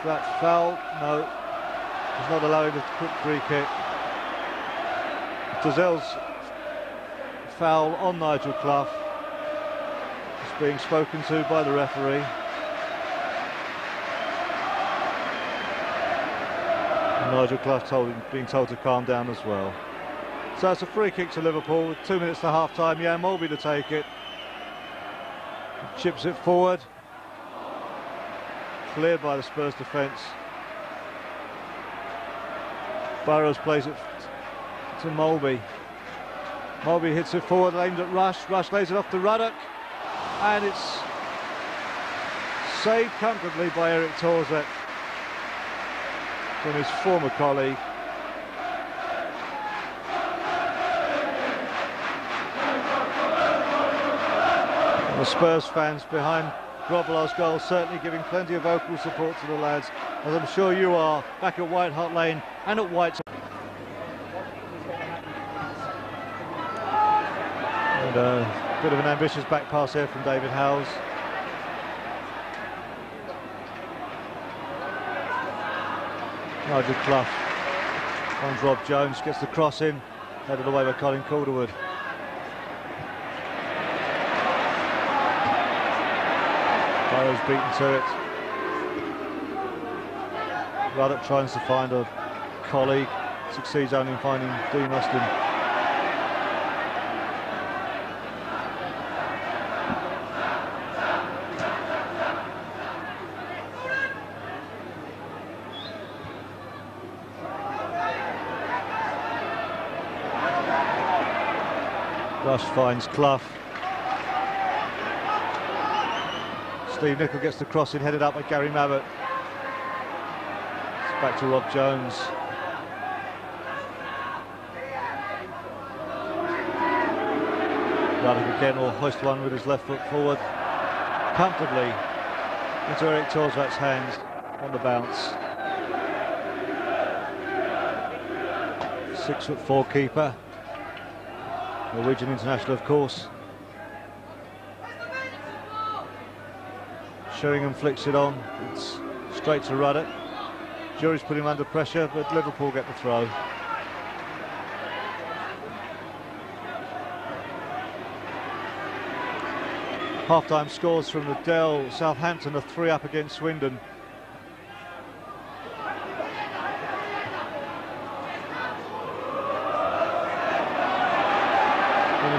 That foul? No. He's not allowing the quick free kick. Dazelle's foul on Nigel Clough is being spoken to by the referee. And Nigel Clough being told to calm down as well. So it's a free kick to Liverpool with 2 minutes to half time. Yeah, Mulby to take it. Chips it forward. Cleared by the Spurs defence. Burrows plays it to Mulby. Mulby hits it forward, aimed at Rush. Rush lays it off to Ruddock. And it's saved comfortably by Eric Torsvett from his former colleague. The Spurs fans behind Grobbelaar's goal certainly giving plenty of vocal support to the lads, as I'm sure you are, back at White Hart Lane and at White. And a bit of an ambitious back pass here from David Howells. Nigel Clough finds Rob Jones, gets the cross in, headed away by Colin Calderwood. Burrows beaten to it. Ruddock tries to find a colleague, succeeds only in finding Dean Austin. Rush finds Clough. Steve Nicol gets the cross in, headed up by Gary Mabbott. It's back to Rob Jones. Ruddock again will hoist one with his left foot forward, comfortably into Eric Torsvat's hands on the bounce. 6'4" keeper, Norwegian international of course. Sheringham flicks it on, it's straight to Ruddock. Jury's put him under pressure, but Liverpool get the throw. Half-time scores from the Dell. Southampton are 3 up against Swindon.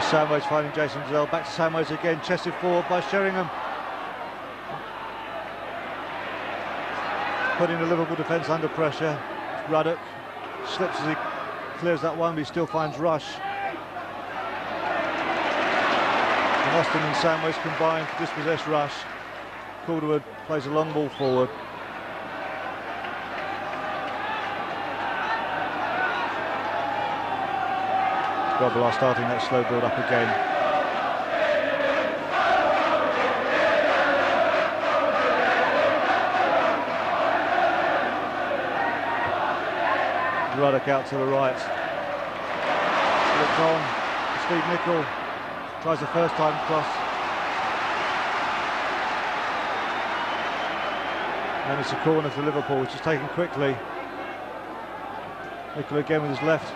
Samways finding Jason Dell, back to Samways again, chested forward by Sheringham. Putting the Liverpool defence under pressure. Ruddock slips as he clears that one, but he still finds Rush. And Austin and Samways combine to dispossess Rush. Calderwood plays a long ball forward. Grobbelaar starting that slow build up again. Ruddock out to the right. Flipped on. Steve Nicol tries the first time cross. And it's a corner for Liverpool, which is taken quickly. Nicol again with his left.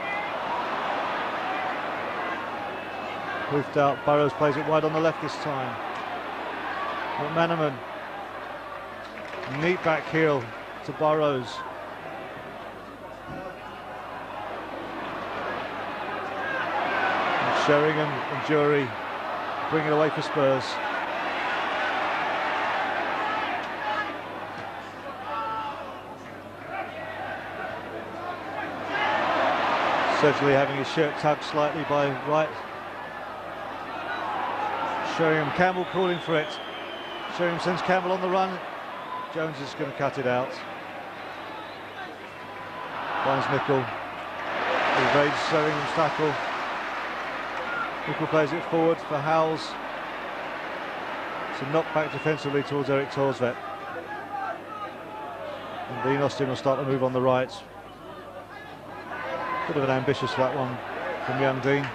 Hoofed out, Burrows plays it wide on the left this time. McManaman, neat back heel to Burrows. And Sheringham and Jury bring it away for Spurs. Certainly having his shirt tugged slightly by Wright. Sheringham, Campbell calling for it. Sheringham sends Campbell on the run. Jones is going to cut it out. Finds Nicol. Evades Sheringham's tackle. Nicol plays it forward for Howells. It's a knock back defensively towards Eric Torsvat. And Dean Austin will start to move on the right. Bit of an ambitious that one from young Dean.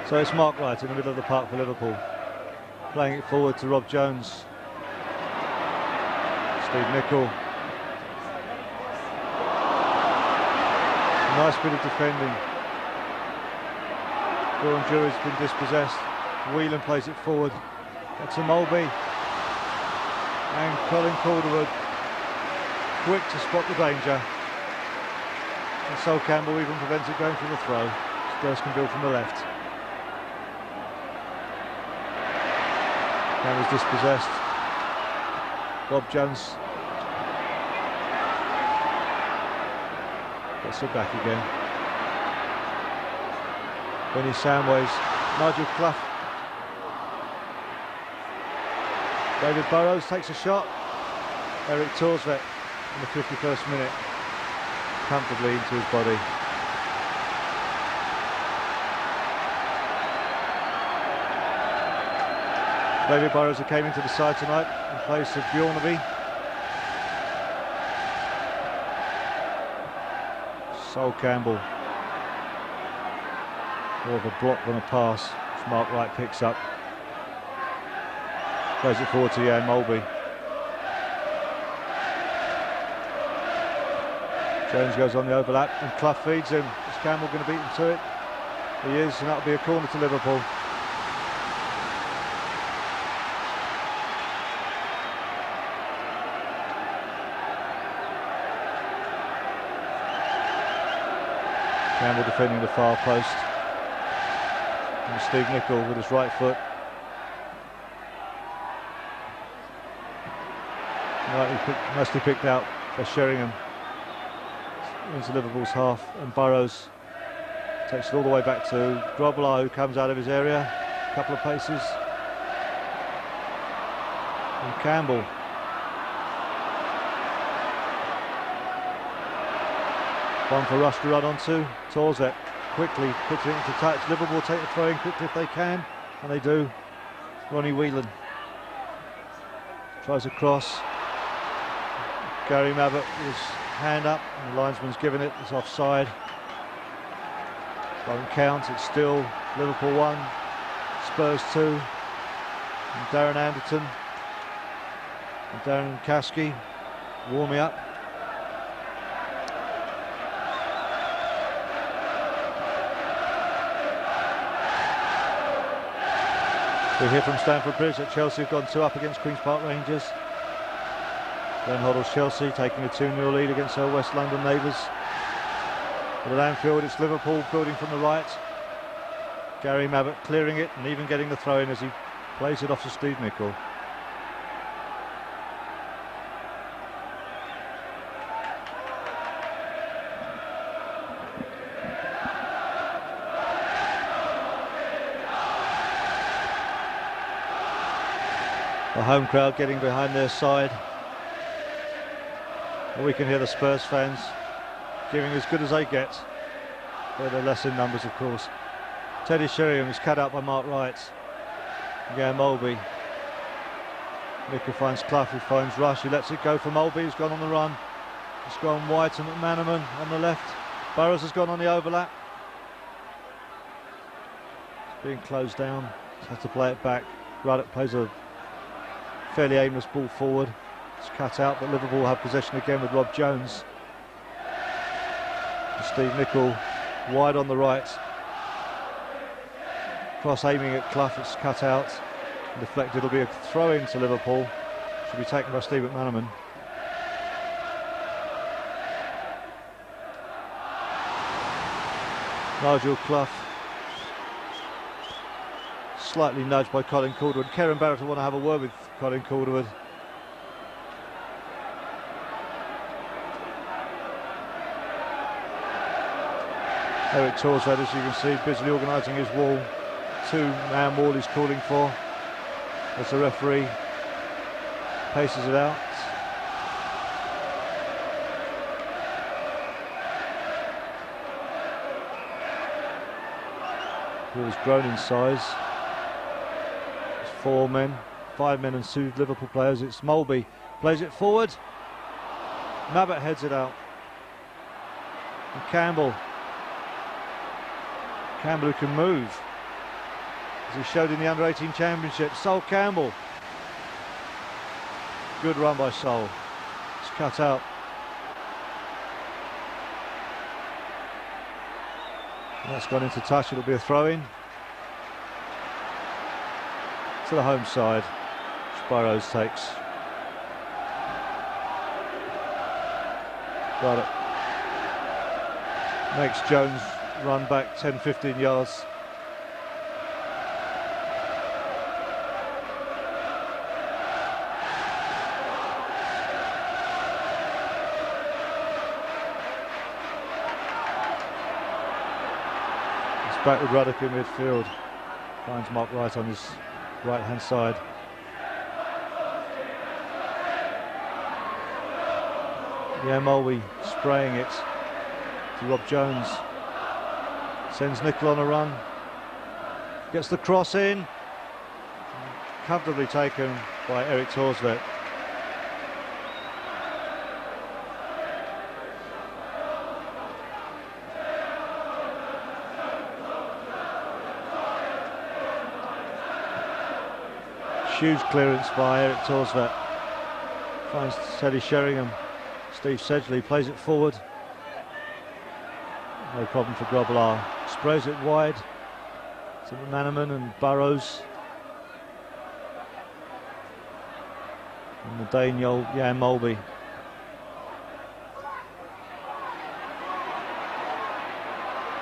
So it's Mark Wright in the middle of the park for Liverpool, playing it forward to Rob Jones. Steve Nicol. Nice bit of defending. Goran Jury's been dispossessed. Whelan plays it forward. That's a Mulby. And Colin Calderwood, quick to spot the danger. And Sol Campbell even prevents it going for the throw. Spurs can build from the left. Campbell's dispossessed. Rob Jones gets it back again. Benny Samways, Nigel Clough. David Burrows takes a shot. Eric Torsvat in the 51st minute, comfortably into his body. David Burrows, who came into the side tonight in place of Bjornaby. Sol Campbell, more of a block than a pass Mark Wright picks up. Plays it forward to Jan Mulby. Jones goes on the overlap and Clough feeds him. Is Campbell going to beat him to it? He is, and that'll be a corner to Liverpool. Campbell defending the far post. And Steve Nicol with his right foot. Nicely picked out by Sheringham. Into Liverpool's half, and Burrows takes it all the way back to Grobler, who comes out of his area a couple of paces. And Campbell. One for Rush to run onto. Torzek quickly puts it into touch. Liverpool take the throw in quickly if they can, and they do. Ronnie Whelan tries a cross. Gary Mabbutt with his hand up, and the linesman's given it. It's offside. Doesn't count. It's still Liverpool 1, Spurs 2. And Darren Anderton and Darren Kasky warming up. We hear from Stamford Bridge that Chelsea have gone 2 up against Queen's Park Rangers. Glenn Hoddle's Chelsea taking a 2-0 lead against their West London neighbours. But at Anfield it's Liverpool building from the right. Gary Mabbutt clearing it and even getting the throw in as he plays it off to Steve Nicol. The home crowd getting behind their side. We can hear the Spurs fans giving as good as they get. They're less in numbers, of course. Teddy Sheringham is cut out by Mark Wright. Again, Mulby. Nicol finds Clough, who finds Rush. He lets it go for Mulby, who's gone on the run. It's gone White and McManaman on the left. Burrows has gone on the overlap. It's being closed down. Has to play it back. Ruddock plays a fairly aimless ball forward. It's cut out, but Liverpool have possession again with Rob Jones. And Steve Nicol wide on the right. Cross aiming at Clough, it's cut out. And deflected, it'll be a throw-in to Liverpool. Should be taken by Steve McManaman. Nigel Clough. Slightly nudged by Colin Calderwood. Kieran Barrett will want to have a word with Colin Calderwood. Eric Torsvad, as you can see, busily organising his wall. 2-man wall he's calling for as the referee paces it out. Wall's grown in size. It's 4 men, 5 men and 2 Liverpool players. It's Mulby, plays it forward. Mabbutt heads it out. And Campbell who can move, as he showed in the Under-18 Championship. Sol Campbell. Good run by Sol. It's cut out. And that's gone into touch. It'll be a throw-in to the home side, which Burrows takes. Got it. Makes Jones run back 10-15 yards. It's back with Ruddock in midfield. Finds Mark Wright on his right hand side. Yeah, Mulby spraying it to Rob Jones. Sends Nicol on a run. Gets the cross in. Comfortably taken by Eric Torsvad. Huge clearance by Eric Torsvet. Finds Teddy Sheringham. Steve Sedgley plays it forward. No problem for Grobbelaar. Sprays it wide to McManaman and Burrows. And the Dane Jan Molby.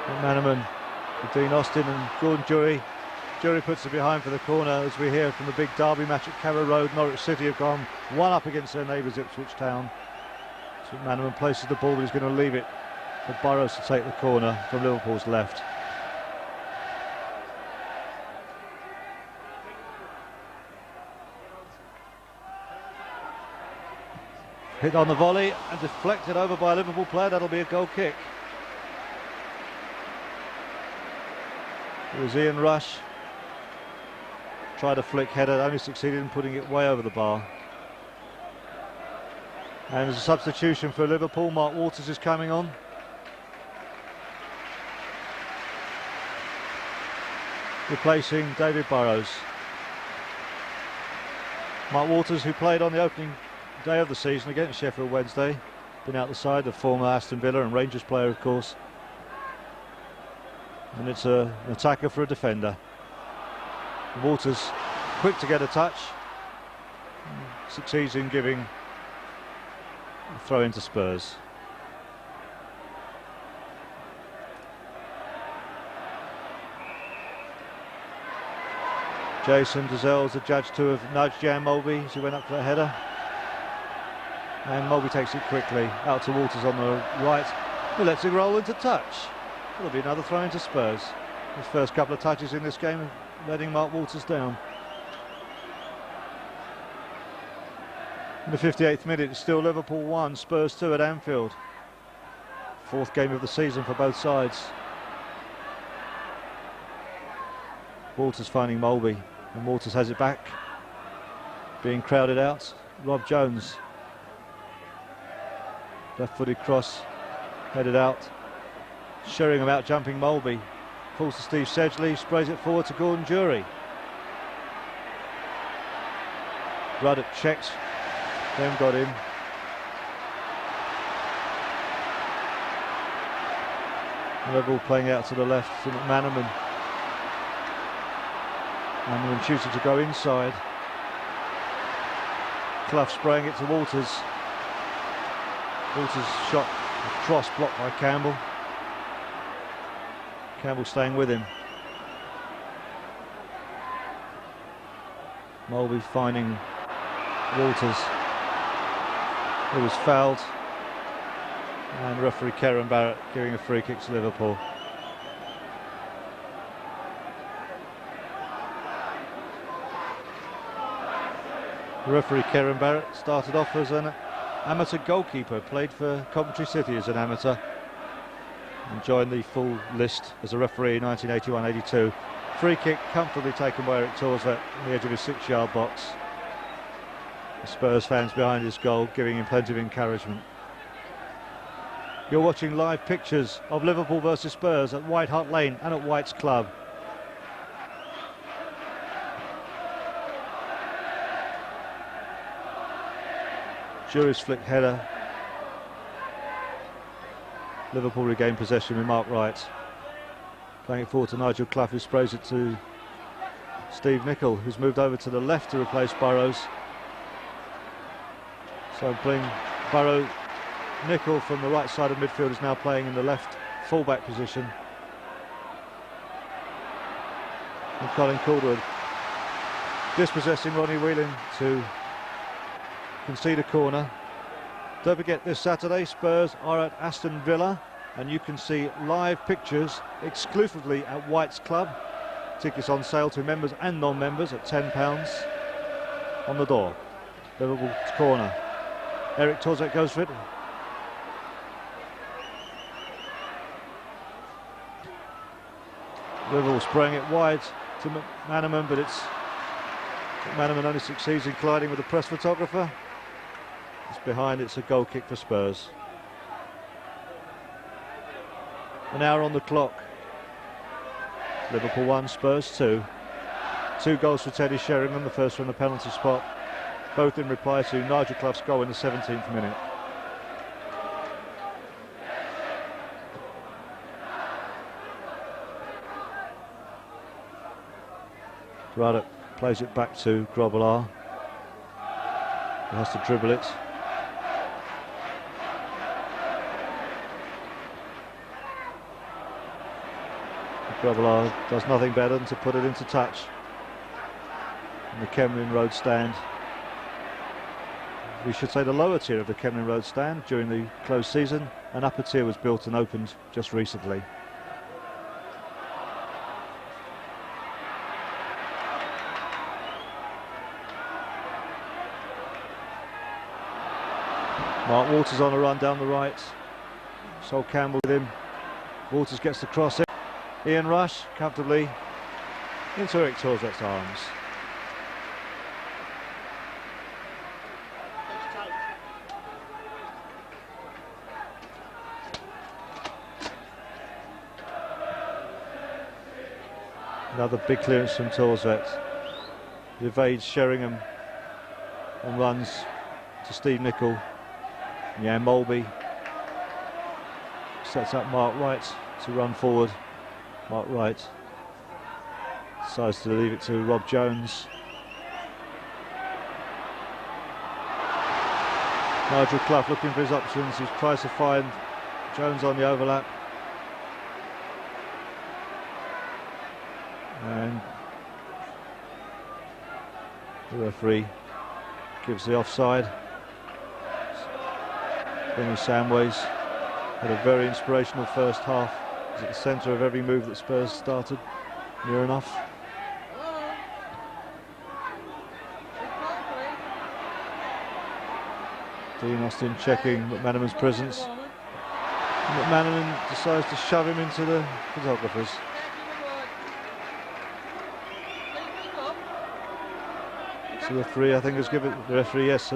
McManaman, Dean Austin and Gordon Jury. Jury puts it behind for the corner, as we hear from the big derby match at Carrow Road. Norwich City have gone one up against their neighbours Ipswich Town. So McManaman places the ball, but he's going to leave it for Burrows to take the corner from Liverpool's left. Hit on the volley and deflected over by a Liverpool player. That'll be a goal kick. It was Ian Rush. Tried a flick header, only succeeded in putting it way over the bar. And as a substitution for Liverpool, Mark Walters is coming on. Replacing David Burrows. Mark Walters, who played on the opening day of the season against Sheffield Wednesday, been out the side, the former Aston Villa and Rangers player, of course. And it's an attacker for a defender. Walters, quick to get a touch, succeeds in giving a throw into Spurs. Jason Dazell's adjudged to have nudged Jan Molby as he went up for a header. And Molby takes it quickly out to Walters on the right, who lets it roll into touch. There'll be another throw into Spurs. His first couple of touches in this game, letting Mark Walters down. In the 58th minute, it's still Liverpool 1, Spurs 2 at Anfield. Fourth game of the season for both sides. Walters finding Molby, and Walters has it back. Being crowded out, Rob Jones. Left-footed cross, headed out. Sheringham out jumping Molby. Falls to Steve Sedgley, sprays it forward to Gordon Jury. Ruddock checks, then got in. Liverpool playing out to the left to McManaman. McManaman shoots it to go inside. Clough spraying it to Walters. Walters shot, cross blocked by Campbell. Campbell staying with him. Molby finding Walters, who was fouled, and referee Karen Barrett giving a free kick to Liverpool. The referee Karen Barrett started off as an amateur goalkeeper, played for Coventry City as an amateur, and joined the full list as a referee in 1981-82. Free kick comfortably taken by Eric Torsvet on the edge of his 6-yard box. The Spurs fans behind his goal giving him plenty of encouragement. You're watching live pictures of Liverpool versus Spurs at White Hart Lane and at White's Club. Jury's flick header. Liverpool regain possession with Mark Wright. Playing it forward to Nigel Clough, who sprays it to Steve Nicol, who's moved over to the left to replace Burrows. So playing Burrow, Nicol from the right side of midfield is now playing in the left fullback position. And Colin Calderwood dispossessing Ronnie Whelan to concede a corner. Don't forget, this Saturday Spurs are at Aston Villa, and you can see live pictures exclusively at White's Club. Tickets on sale to members and non-members at £10 on the door. Liverpool's corner. Eric Torsvet goes for it. Liverpool spraying it wide to McManaman, but McManaman only succeeds in colliding with the press photographer. It's behind, it's a goal kick for Spurs. An hour on the clock. Liverpool 1, Spurs 2. 2 goals for Teddy Sheringham, the first from the penalty spot, both in reply to Nigel Clough's goal in the 17th minute. Ruddock plays it back to Grobbelaar, who has to dribble it. Grobbelaar does nothing better than to put it into touch in the Kemlyn Road stand. We should say the lower tier of the Kemlyn Road stand during the closed season. An upper tier was built and opened just recently. Mark Waters on a run down the right. Sol Campbell with him. Waters gets the cross in. Ian Rush comfortably into Eric Torsvett's arms. Another big clearance from Torsvett. He evades Sheringham and runs to Steve Nicol. Jan Molby sets up Mark Wright to run forward. Mark Wright decides to leave it to Rob Jones. Nigel Clough looking for his options. He tries to find Jones on the overlap. And the referee gives the offside. Benny Samways had a very inspirational first half. He's at the centre of every move that Spurs started, near enough. Dean Austin checking McManaman's presence. McManaman decides to shove him into the photographers. So the referee, I think, has given the referee, yes,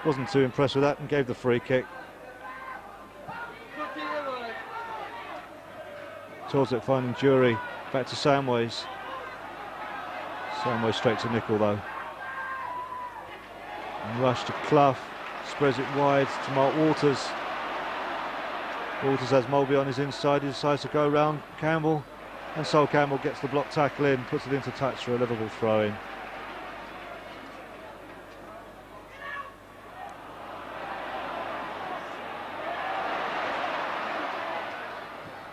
wasn't too impressed with that and gave the free kick. Torsvett finding Jury, back to Samways. Samways straight to Nicol though. And Rush to Clough, spreads it wide to Mark Waters. Waters has Molby on his inside, he decides to go round Campbell, and Sol Campbell gets the block tackle in, puts it into touch for a Liverpool throw-in.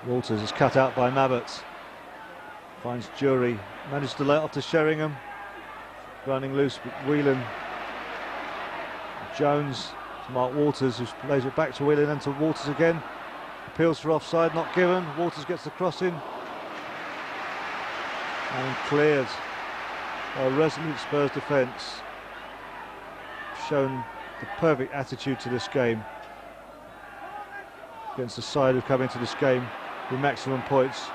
Walters is cut out by Mabbott. Finds Jury, managed to lay it off to Sheringham. Running loose with Whelan. Jones to Mark Waters, who lays it back to Whelan and to Waters again. Appeals for offside, not given. Waters gets the cross in. And cleared. A resolute Spurs defence. Shown the perfect attitude to this game. Against the side who come into this game with maximum points,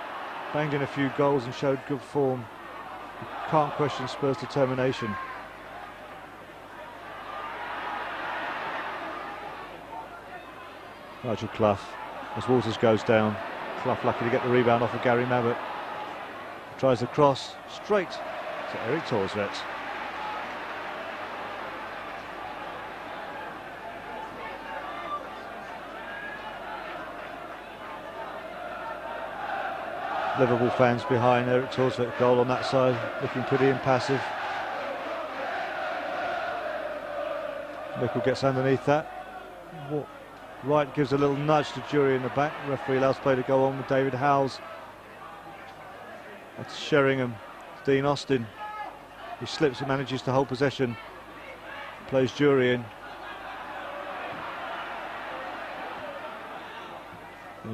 banged in a few goals and showed good form. You can't question Spurs' determination. Nigel Clough, as Waters goes down. Clough lucky to get the rebound off of Gary Mabbott. Tries the cross straight to Eric Torsvett. Liverpool fans behind Eric Torsvett goal on that side, looking pretty impassive. Nicol gets underneath that. Wright gives a little nudge to Jury in the back. The referee allows play to go on with David Howells. That's Sheringham. Dean Austin, who slips and manages to hold possession. Plays Jury in.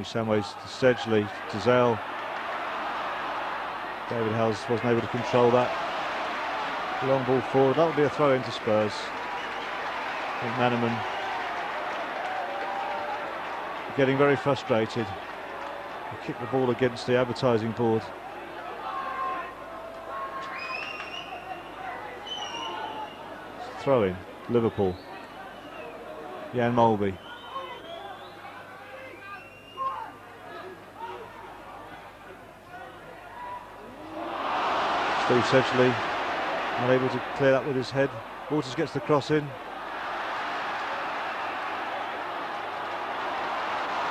Samways to Sedgley, to Zell. David Howells wasn't able to control that. Long ball forward, that would be a throw into Spurs. McManaman getting very frustrated. He kicked the ball against the advertising board. Throw in, Liverpool. Jan Molby. Steve Sedgley unable to clear that with his head. Walters gets the cross in.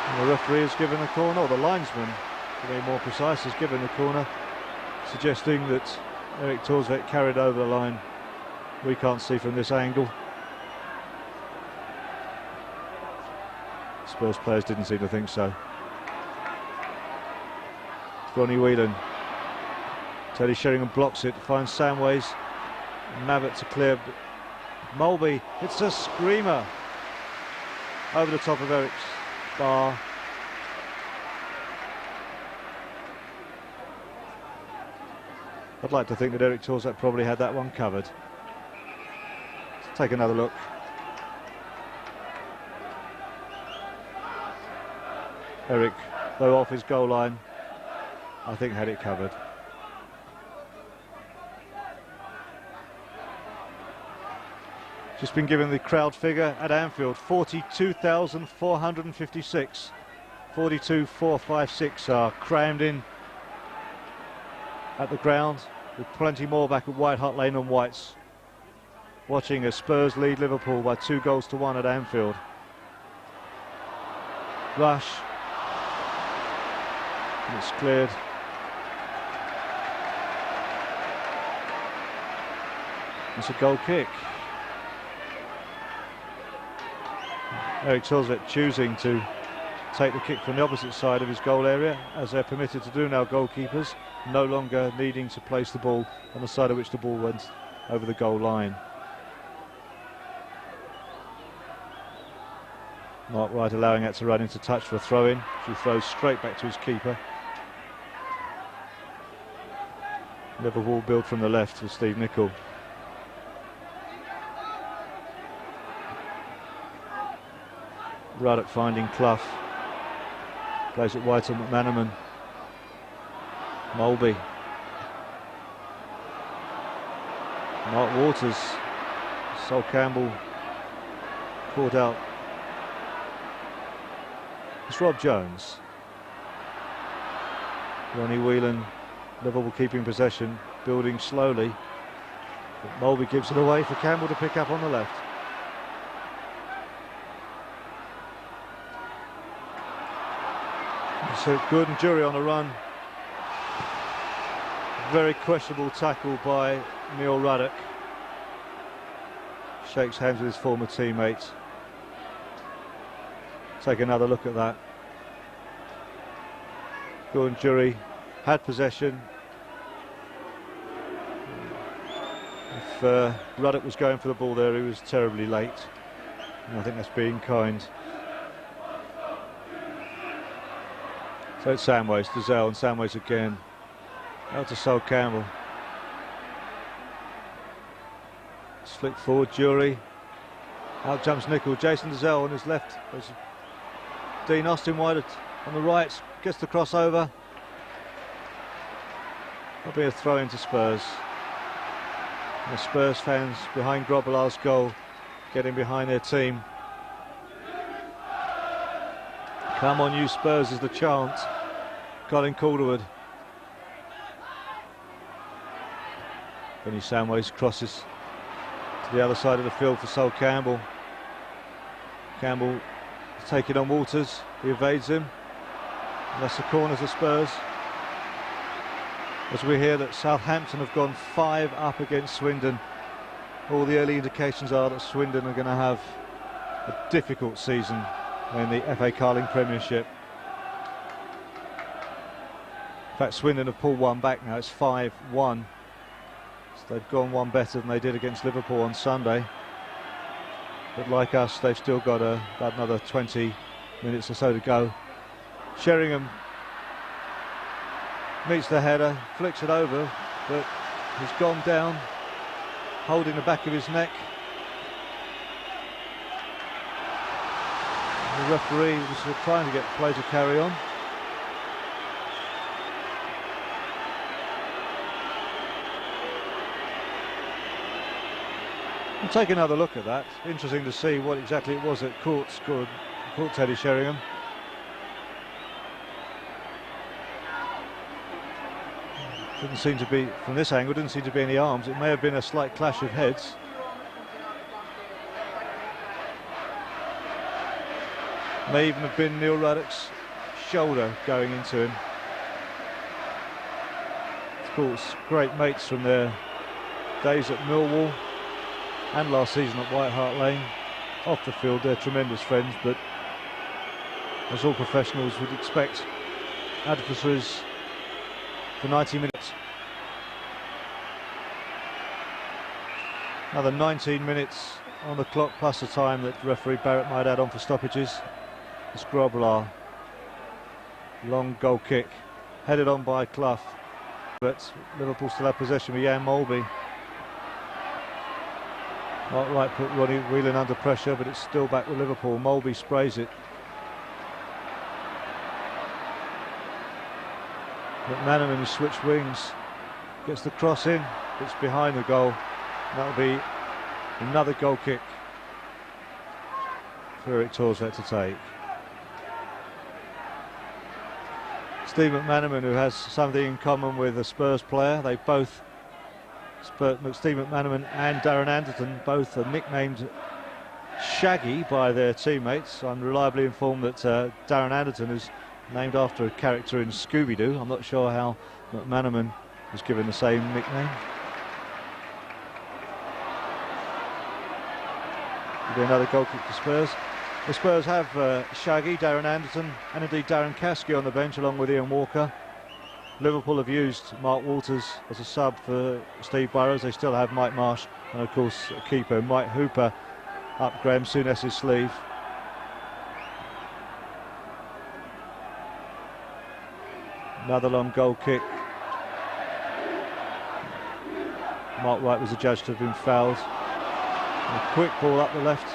And the referee has given a corner, or the linesman, to be more precise, has given a corner, suggesting that Erik Thorstvedt carried over the line. We can't see from this angle. Spurs players didn't seem to think so. Ronnie Whelan. Teddy Sheringham blocks it, finds Samways. Mavitt to clear. Mulby, it's a screamer over the top of Eric's bar. I'd like to think that Erik Thorstvedt probably had that one covered. Let's take another look. Erik, though off his goal line, I think had it covered. Just been given the crowd figure at Anfield, 42,456. 42,456 are crammed in at the ground, with plenty more back at White Hart Lane and White's, watching as Spurs lead Liverpool by 2-1 at Anfield. Rush. And it's cleared. It's a goal kick. Erik Thorstvedt choosing to take the kick from the opposite side of his goal area, as they're permitted to do now, goalkeepers, no longer needing to place the ball on the side of which the ball went over the goal line. Mark Wright allowing that to run into touch for a throw-in, which he throws straight back to his keeper. Liverpool build from the left with Steve Nicol. Ruddock finding Clough. Plays it wide to McManaman. Mulby. Mark Waters. Sol Campbell caught out. It's Rob Jones. Ronnie Whelan, Liverpool keeping possession, building slowly. But Mulby gives it away for Campbell to pick up on the left. So Gordon Jury on the run. Very questionable tackle by Neil Ruddock. Shakes hands with his former teammate. Take another look at that. Gordon Jury had possession. If Ruddock was going for the ball there, he was terribly late. And I think that's being kind. So it's Samways to Zell, and Samways again. Out to Sol Campbell. It's flicked forward, Jury. Out jumps Nicol. Jason Dezelle on his left. There's Dean Austin wide on the right. Gets the crossover. That'll be a throw into Spurs. And the Spurs fans behind Grobbelaar's goal, getting behind their team. Come on, you Spurs, is the chant. Colin Calderwood. Benny Samways crosses to the other side of the field for Sol Campbell. Campbell is taking on Walters. He evades him. And that's the corner for Spurs. As we hear that Southampton have gone 5 up against Swindon. All the early indications are that Swindon are going to have a difficult season in the FA Carling Premiership. In fact, Swindon have pulled one back now. It's 5-1. So they've gone one better than they did against Liverpool on Sunday. But like us, they've still got about another 20 minutes or so to go. Sheringham meets the header, flicks it over, but he's gone down, holding the back of his neck. The referee was trying to get play to carry on. We'll take another look at that. Interesting to see what exactly it was that caught Teddy Sheringham. Didn't seem to be, from this angle, didn't seem to be any arms. It may have been a slight clash of heads. May even have been Neil Ruddock's shoulder going into him. Of course, great mates from their days at Millwall and last season at White Hart Lane. Off the field, they're tremendous friends, but as all professionals would expect, adversaries for 90 minutes. Another 19 minutes on the clock, plus the time that referee Barrett might add on for stoppages. It's Grobler. Long goal kick, headed on by Clough, but Liverpool still have possession with Jan Molby. Mark Wright put Ronnie Whelan under pressure, but it's still back with Liverpool. Molby sprays it. McManaman, who switched wings, gets the cross in. It's behind the goal. That'll be another goal kick for Eric Torsvet to take. Steve McManaman, who has something in common with a Spurs player. They both, Steve McManaman and Darren Anderton, both are nicknamed Shaggy by their teammates. I'm reliably informed that Darren Anderton is named after a character in Scooby-Doo. I'm not sure how McManaman was given the same nickname. It'll be another goal kick for Spurs. The Spurs have Shaggy, Darren Anderton and indeed Darren Caskey on the bench along with Ian Walker. Liverpool have used Mark Walters as a sub for Steve Burrows. They still have Mike Marsh and of course keeper Mike Hooper up Graham Souness's sleeve. Another long goal kick. Mark Wright was adjudged to have been fouled. A quick ball up the left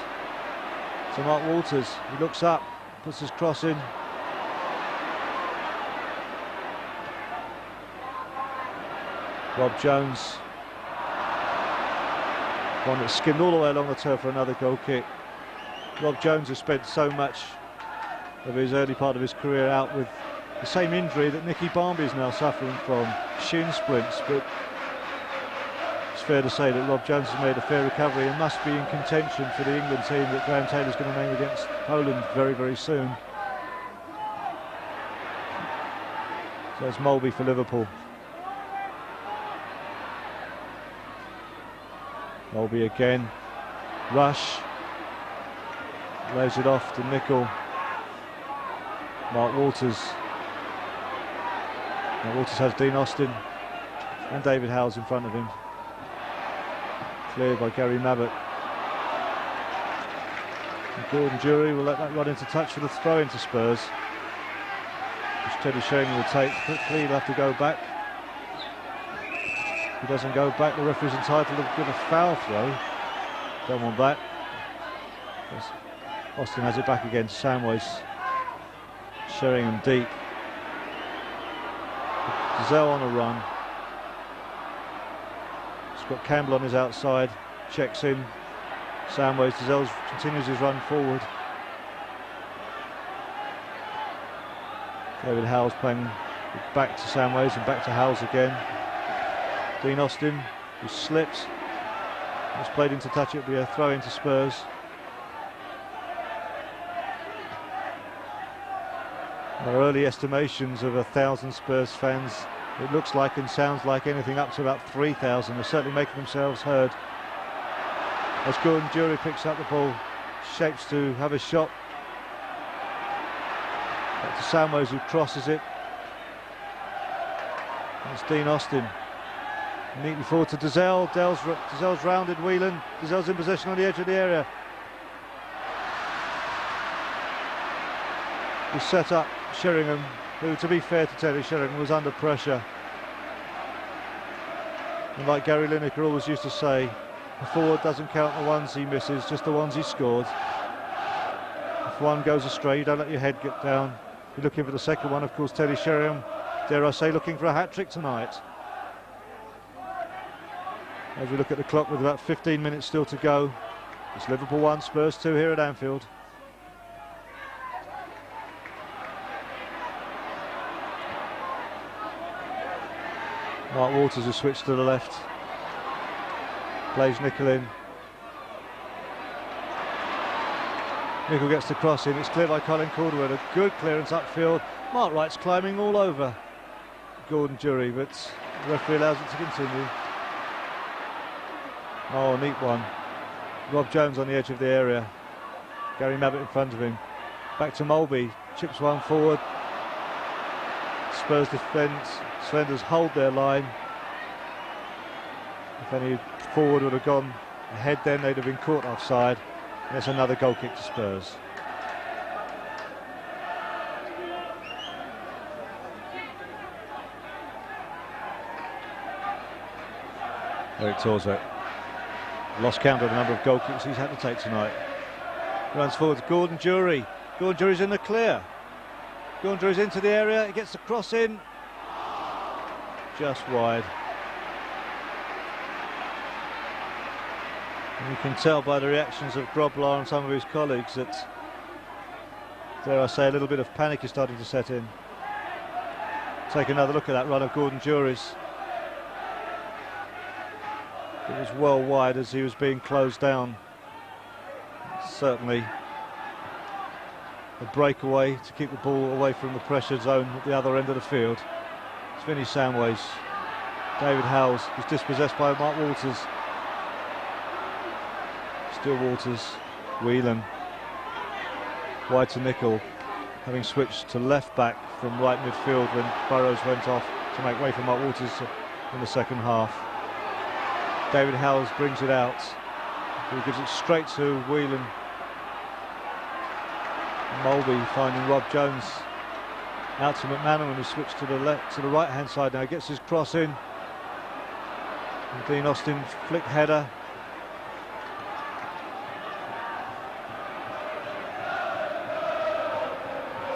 to Mark Walters. He looks up, puts his cross in. Rob Jones, one that skimmed all the way along the turf for another goal kick. Rob Jones has spent so much of his early part of his career out with the same injury that Nicky Barmby is now suffering from, shin splints, but it's fair to say that Rob Jones has made a fair recovery and must be in contention for the England team that Graham Taylor's going to name against Poland very, very soon. So it's Molby for Liverpool. Molby again. Rush. Lays it off to Nicol. Mark Walters. Mark Walters has Dean Austin and David Howells in front of him. Cleared by Gary Mabbott. And Gordon Jury will let that run into touch for the throw into Spurs, which Teddy Sheringham will take quickly. He'll have to go back. If he doesn't go back, the referee's entitled to give a foul throw. Don't want that. Austin has it back again. Samways. Sheringham deep. Gazelle on a run. He's got Campbell on his outside. Checks in. Samways. Gazelle continues his run forward. David Howells playing back to Samways and back to Howells again. Dean Austin, who slips. It's played into touch. It'll be a throw into Spurs. Our early estimations of 1,000 Spurs fans, it looks like and sounds like anything up to about 3,000. They're certainly making themselves heard. As Gordon Jury picks up the ball, shapes to have a shot. Back to Samways, who crosses it. It's Dean Austin. Neatly forward to Dazelle. Dazel's rounded Whelan. Dazel's in possession on the edge of the area. He set up Sheringham, who, to be fair to Teddy Sheringham, was under pressure. And like Gary Lineker always used to say, the forward doesn't count the ones he misses, just the ones he scored. If one goes astray, you don't let your head get down. You're looking for the second one, of course. Teddy Sheringham, dare I say, looking for a hat-trick tonight. As we look at the clock with about 15 minutes still to go, it's Liverpool 1, Spurs 2 here at Anfield. Mark Walters has switched to the left. Plays Nicol in. Nicol gets the cross in. It's cleared by Colin Calderwood. A good clearance upfield. Mark Wright's climbing all over Gordon Jury, but the referee allows it to continue. Oh, a neat one. Rob Jones on the edge of the area. Gary Mabbitt in front of him. Back to Mulby. Chips one forward. Spurs defenders hold their line. If any forward would have gone ahead, then they'd have been caught offside. And it's another goal kick to Spurs. Eric Torzek lost count of the number of goal kicks he's had to take tonight. Runs forward to Gordon Jury. Gordon Jury's in the clear. Gordon Jury's into the area. He gets the cross in. Just wide. And you can tell by the reactions of Grobler and some of his colleagues that, dare I say, a little bit of panic is starting to set in. Take another look at that run of Gordon Jury's. It was well wide as he was being closed down. Certainly a breakaway to keep the ball away from the pressure zone at the other end of the field. It's Vinnie Samways. David Howells is dispossessed by Mark Walters. Still Walters. Whelan. Wide to Nicol, having switched to left back from right midfield when Burrows went off to make way for Mark Walters in the second half. David Howells brings it out. He gives it straight to Whelan. Mulby finding Rob Jones out to McManaman, who switched to the right hand side now. Gets his cross in. And Dean Austin flick header.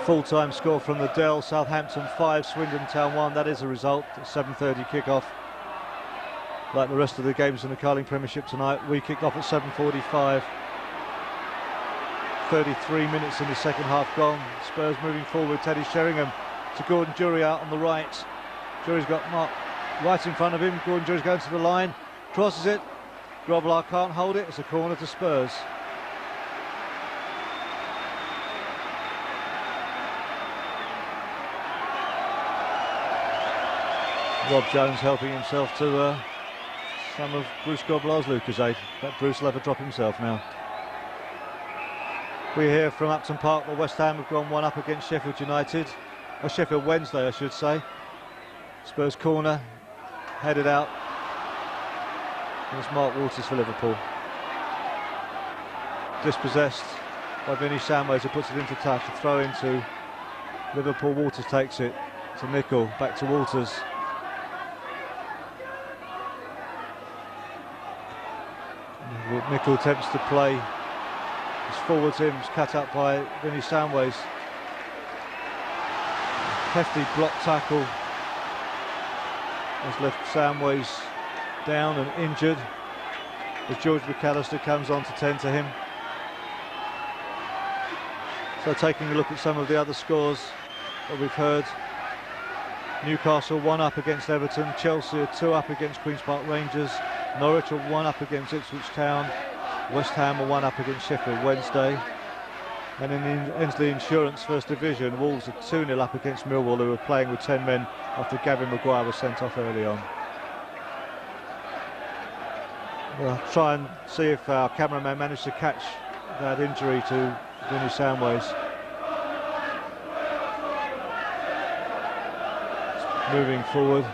Full-time score from the Dell. Southampton 5, Swindon Town 1. That is a result. 7:30 kick-off. Like the rest of the games in the Carling Premiership tonight, we kicked off at 7:45. 33 minutes in the second half gone. Spurs moving forward. Teddy Sheringham to Gordon Jury out on the right. Jury's got Mark right in front of him. Gordon Jury's going to the line. Crosses it. Grobler can't hold it. It's a corner to Spurs. Rob Jones helping himself to some of Bruce Grobler's Lucozade. But Bruce will have a drop himself now. We hear from Upton Park that West Ham have gone 1 up against Sheffield United. Or Sheffield Wednesday, I should say. Spurs corner, headed out. And it's Mark Walters for Liverpool. Dispossessed by Vinnie Samways, who puts it into touch. A throw into Liverpool. Walters takes it to Nicol, back to Walters. Nicol attempts to play. His forwards in, was cut up by Vinnie Samways. Hefty block tackle has left Samways down and injured as George McAllister comes on to tend to him. So taking a look at some of the other scores that we've heard. Newcastle 1 up against Everton, Chelsea are 2 up against Queen's Park Rangers, Norwich are 1 up against Ipswich Town, West Ham are 1 up against Sheffield Wednesday, and in the Ensley Insurance First Division, Wolves are 2-0 up against Millwall, who were playing with 10 men after Gavin Maguire was sent off early on. We'll try and see if our cameraman managed to catch that injury to Vinnie Samways. Moving forward.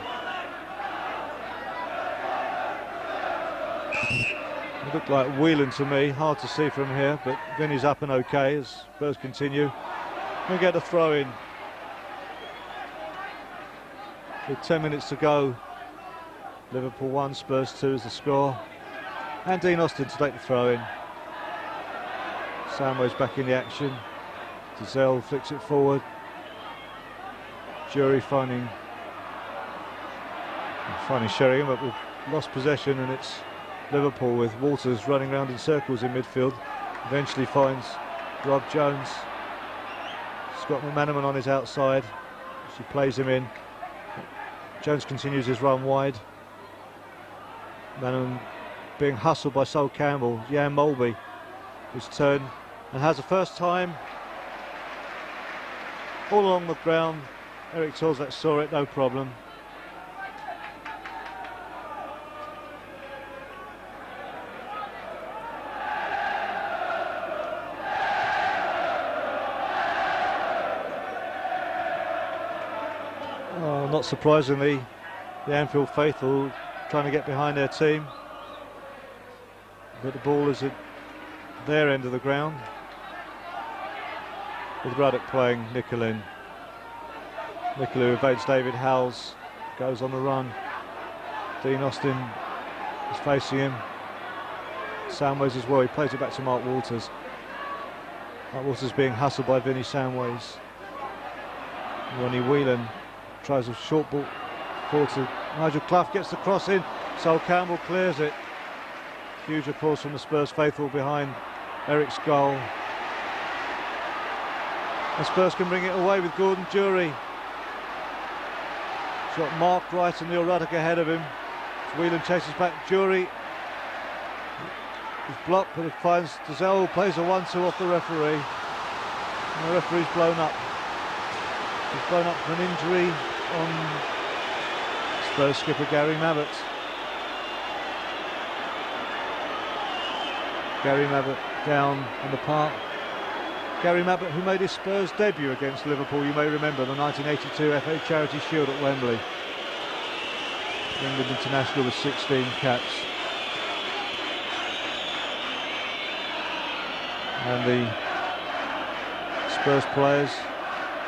It looked like Whelan to me, hard to see from here, but Vinnie's up and okay as Spurs continue. We get a throw in. With 10 minutes to go, Liverpool 1, Spurs 2 is the score. And Dean Austin to take the throw in. Samways back in the action. Giselle flicks it forward. Jury finding Sheringham, but we've lost possession, and it's Liverpool with Walters running around in circles in midfield. Eventually finds Rob Jones. Scott McManaman on his outside. She plays him in. Jones continues his run wide. Manham being hustled by Sol Campbell. Jan Molby, his turn, and has the first time all along the ground. Eric Torzak saw it, no problem. Oh, not surprisingly, the Anfield faithful trying to get behind their team, but the ball is at their end of the ground, with Ruddock playing Nicolin. Nicola evades David Howells, goes on the run. Dean Austin is facing him. Samways as well, he plays it back to Mark Walters. Mark Walters being hustled by Vinnie Samways. Ronnie Whelan tries a short ball forward to Nigel Clough, gets the cross in. Sol Campbell clears it. Huge applause from the Spurs faithful behind Eric's goal. And Spurs can bring it away with Gordon Jury. Shot marked right and Neil Ruddock ahead of him. Whelan chases back Jury. He's blocked, but it finds Dazelle, plays a 1-2 off the referee. And the referee's blown up. He's blown up for an injury on Spurs skipper Gary Mabbutt. Gary Mabbutt down in the park. Gary Mabbutt, who made his Spurs debut against Liverpool, you may remember, the 1982 FA Charity Shield at Wembley. England international with 16 caps. And the Spurs players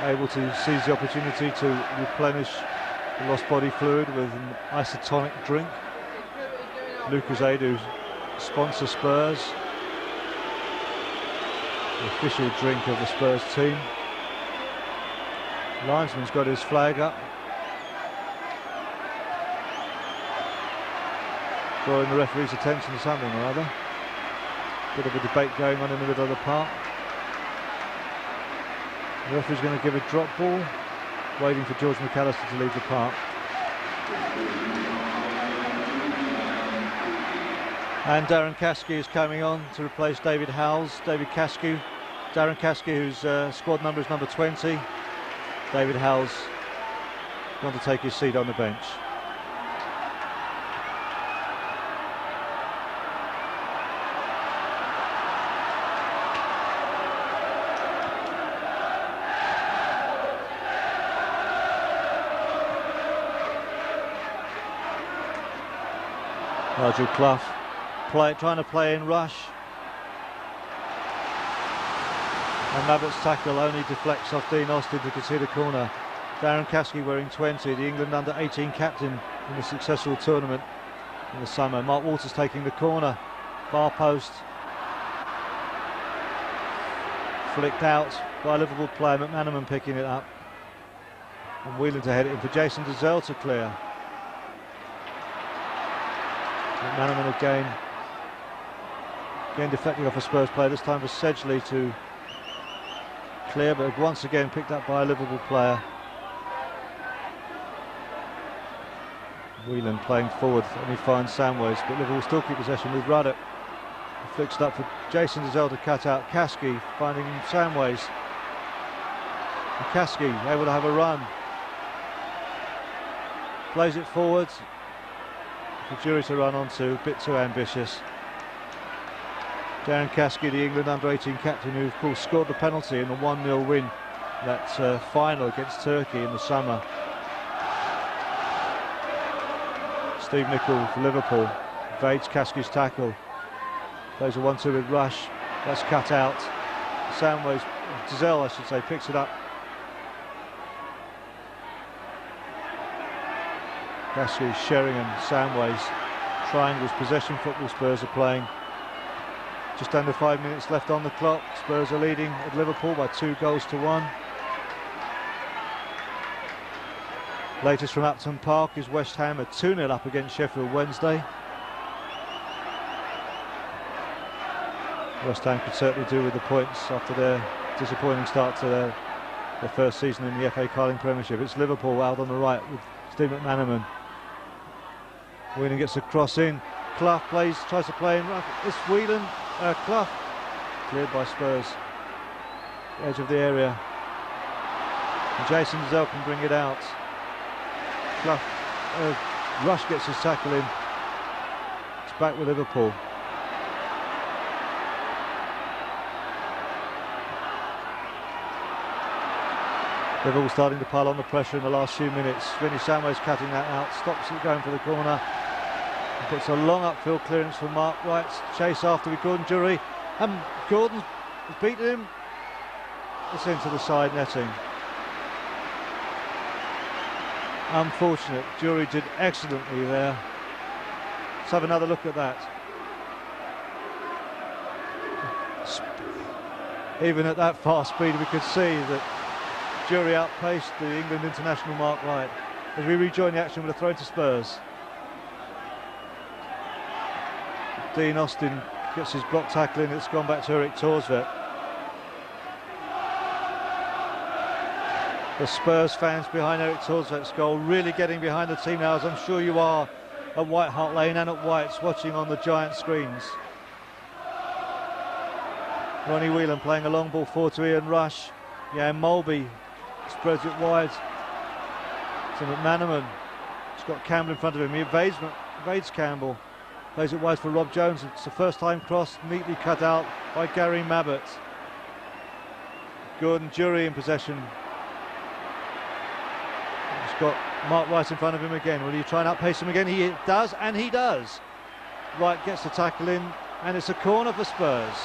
able to seize the opportunity to replenish the lost body fluid with an isotonic drink. Lucozade, who sponsors Spurs, the official drink of the Spurs team. Linesman's got his flag up, drawing the referee's attention to something or other. Bit of a debate going on in the middle of the park. The referee's going to give a drop ball, waiting for George McAllister to leave the park. And Darren Caskey is coming on to replace David Howells. Darren Caskey, whose squad number is number 20. David Howells going to take his seat on the bench. Nigel Clough trying to play in rush. And Mabbutt's tackle only deflects off Dean Austin to concede a corner. Darren Caskey wearing 20, the England under-18 captain in the successful tournament in the summer. Mark Walters taking the corner. Far post. Flicked out by a Liverpool player, McManaman picking it up. And Whelan to head it in for Jason Dazelle to clear. McManaman again deflecting off a Spurs player, this time for Sedgley to clear, but once again picked up by a Liverpool player. Whelan playing forward and he finds Samways, but Liverpool still keep possession with Ruddock. He flicks it up for Jason Dazelle to cut out. Caskey finding Samways. And Caskey able to have a run. Plays it forwards. For Jury to run onto, a bit too ambitious. Darren Caskey, the England under-18 captain, who of course scored the penalty in the 1-0 win, that final against Turkey in the summer. Steve Nicol for Liverpool evades Caskey's tackle. Plays a 1-2 with Rush. That's cut out. Samways, Dazelle I should say, picks it up. Caskey, Sheringham, Samways. Triangles, possession football Spurs are playing. Just under 5 minutes left on the clock. Spurs are leading at Liverpool by 2-1. Latest from Upton Park is West Ham at 2-0 up against Sheffield Wednesday. West Ham could certainly do with the points after their disappointing start to their first season in the FA Carling Premiership. It's Liverpool out on the right with Steve McManaman. Whelan gets a cross in. Clough tries to play in. It's Whelan, Clough. Cleared by Spurs. Edge of the area. And Jason Zell can bring it out. Clough, Rush gets his tackle in. It's back with Liverpool. Liverpool starting to pile on the pressure in the last few minutes. Vinny Samway's cutting that out, stops it going for the corner. And puts a long upfield clearance from Mark Wright. Chase after with Gordon Jury. And Gordon has beaten him. It's into the side netting. Unfortunate. Jury did excellently there. Let's have another look at that. Even at that fast speed we could see that Jury outpaced the England international Mark Wright. As we rejoin the action with a throw to Spurs. Dean Austin gets his block tackle in. It's gone back to Eric Torsvet. The Spurs fans behind Eric Torsvet's goal really getting behind the team now, as I'm sure you are at White Hart Lane and at White's, watching on the giant screens. Ronnie Whelan playing a long ball forward to Ian Rush. Yeah, Mulby spreads it wide to McManaman. He's got Campbell in front of him. He evades Campbell. Plays it wide for Rob Jones. It's the first time cross, neatly cut out by Gary Mabbott. Gordon Jury in possession. He's got Mark Wright in front of him again. Will he try and outpace him again? He does, and he does. Wright gets the tackle in, and it's a corner for Spurs.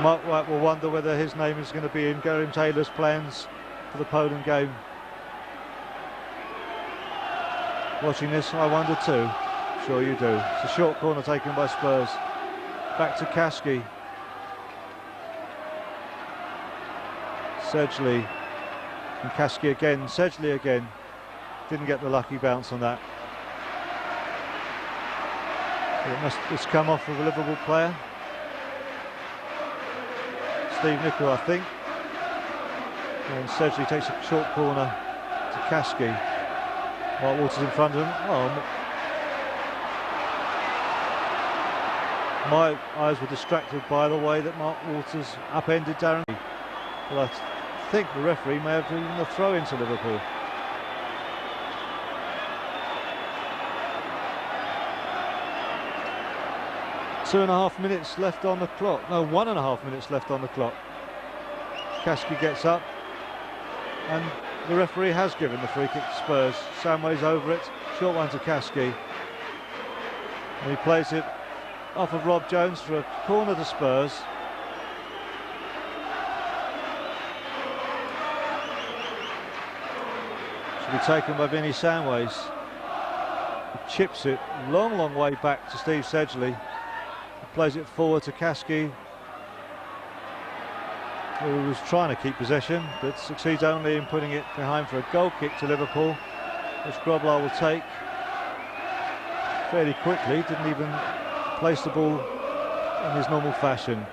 Mark Wright will wonder whether his name is going to be in Graham Taylor's plans for the Poland game. Watching this, I wonder too. Sure you do. It's a short corner taken by Spurs. Back to Kasky. Sedgley. And Kasky again. Sedgley again. Didn't get the lucky bounce on that. It's come off of a Liverpool player. Steve Nicol, I think. And Sedgley takes a short corner to Kasky. Mark Walters in front of him. Oh, my eyes were distracted by the way that Mark Walters upended Darren. Well, I think the referee may have given a throw into Liverpool. Two and a half minutes left on the clock. No, 1.5 minutes left on the clock. Kasky gets up, and the referee has given the free kick to Spurs. Samway's over it. Short one to Kasky. And he plays it off of Rob Jones for a corner to Spurs. Should be taken by Vinny Samways. He chips it long way back to Steve Sedgley. Plays it forward to Kasky, who was trying to keep possession but succeeds only in putting it behind for a goal kick to Liverpool, which Grobler will take fairly quickly. Didn't even place the ball in his normal fashion.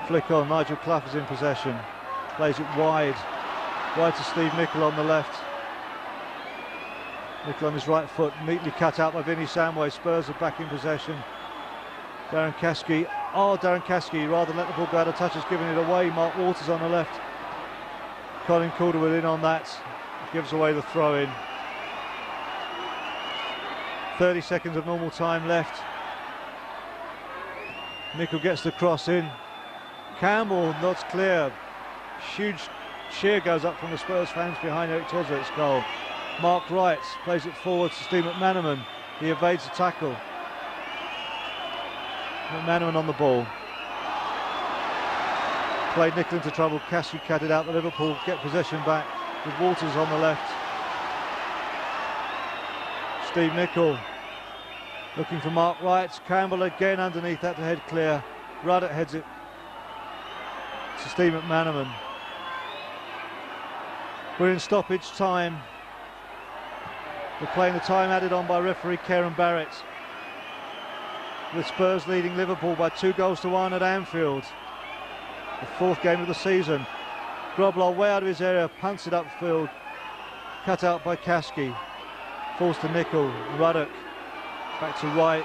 Flick on, Nigel Clough is in possession, plays it wide to Steve Nicol on the left. Nicol on his right foot, neatly cut out by Vinny Samway. Spurs are back in possession. Darren Kasky, rather than let the ball go out of touch, is giving it away. Mark Walters on the left. Colin Calderwood in on that, gives away the throw in. 30 seconds of normal time left. Nicol gets the cross in. Campbell nods clear. Huge cheer goes up from the Spurs fans behind Eric Torsvet's goal. Mark Wright plays it forward to Steve McManaman. He evades the tackle. McManaman on the ball. Played Nicol into trouble. Kasky cut it out. The Liverpool get possession back with Walters on the left. Steve Nicol looking for Mark Wright. Campbell again underneath that to head clear. Ruddett heads it to Steve McManaman. We're in stoppage time. We're playing the time added on by referee Karen Barrett, with Spurs leading Liverpool by 2-1 at Anfield. the 4th game of the season. Grobler way out of his area, punts it upfield, cut out by Kaski, falls to Nickel, Ruddock, back to Wright.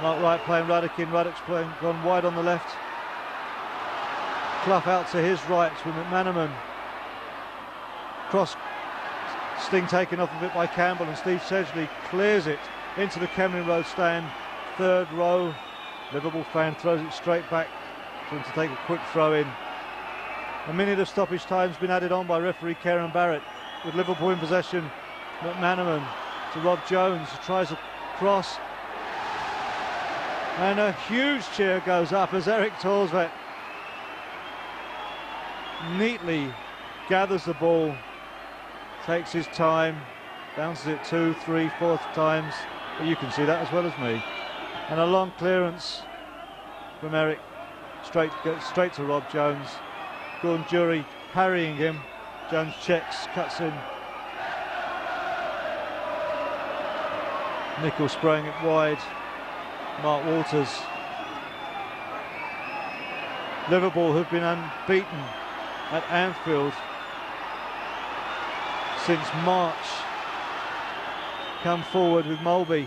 Mark Wright playing Ruddock in, Ruddock's playing, gone wide on the left. Clough out to his right with McManaman. Cross sting taken off of it by Campbell, and Steve Sedgley clears it into the Kemlyn Road stand. 3rd row. Liverpool fan throws it straight back for him to take a quick throw in. A minute of stoppage time has been added on by referee Karen Barrett, with Liverpool in possession. McManaman to Rob Jones, who tries a cross. And a huge cheer goes up as Eric Thorsvedt neatly gathers the ball, takes his time, bounces it 2, 3, 4 times. But you can see that as well as me. And a long clearance from Eric, straight to Rob Jones. Gordon Jury parrying him. Jones checks, cuts in. Nickel spraying it wide. Mark Walters. Liverpool have been unbeaten at Anfield since March. Come forward with Mulby.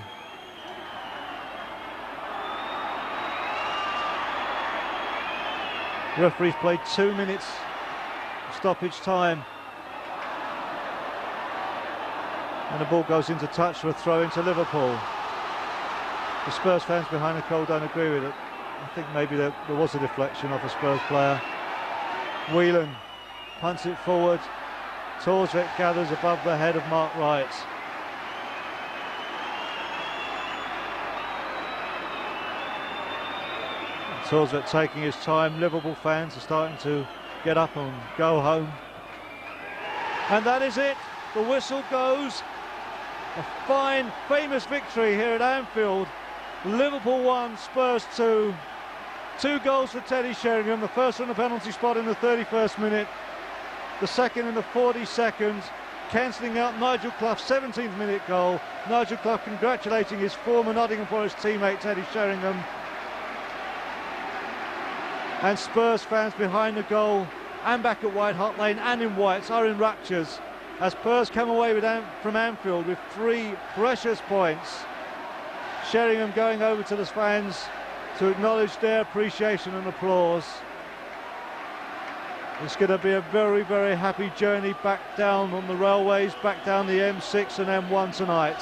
The referee's played 2 minutes of stoppage time. And the ball goes into touch for a throw into Liverpool. The Spurs fans behind the goal don't agree with it. I think maybe there was a deflection off a Spurs player. Whelan punts it forward. Thorsvedt gathers above the head of Mark Wright. Thorsvedt taking his time. Liverpool fans are starting to get up and go home. And that is it. The whistle goes. A fine, famous victory here at Anfield. Liverpool 1, Spurs 2. 2 goals for Teddy Sheringham. The first from the penalty spot in the 31st minute. The second in the 42nd. Cancelling out Nigel Clough's 17th minute goal. Nigel Clough congratulating his former Nottingham Forest teammate Teddy Sheringham. And Spurs fans behind the goal and back at White Hart Lane and in Whites are in raptures as Spurs come away from Anfield with 3 precious points. Sheringham going over to the fans to acknowledge their appreciation and applause. It's going to be a very, very happy journey back down on the railways, back down the M6 and M1 tonight.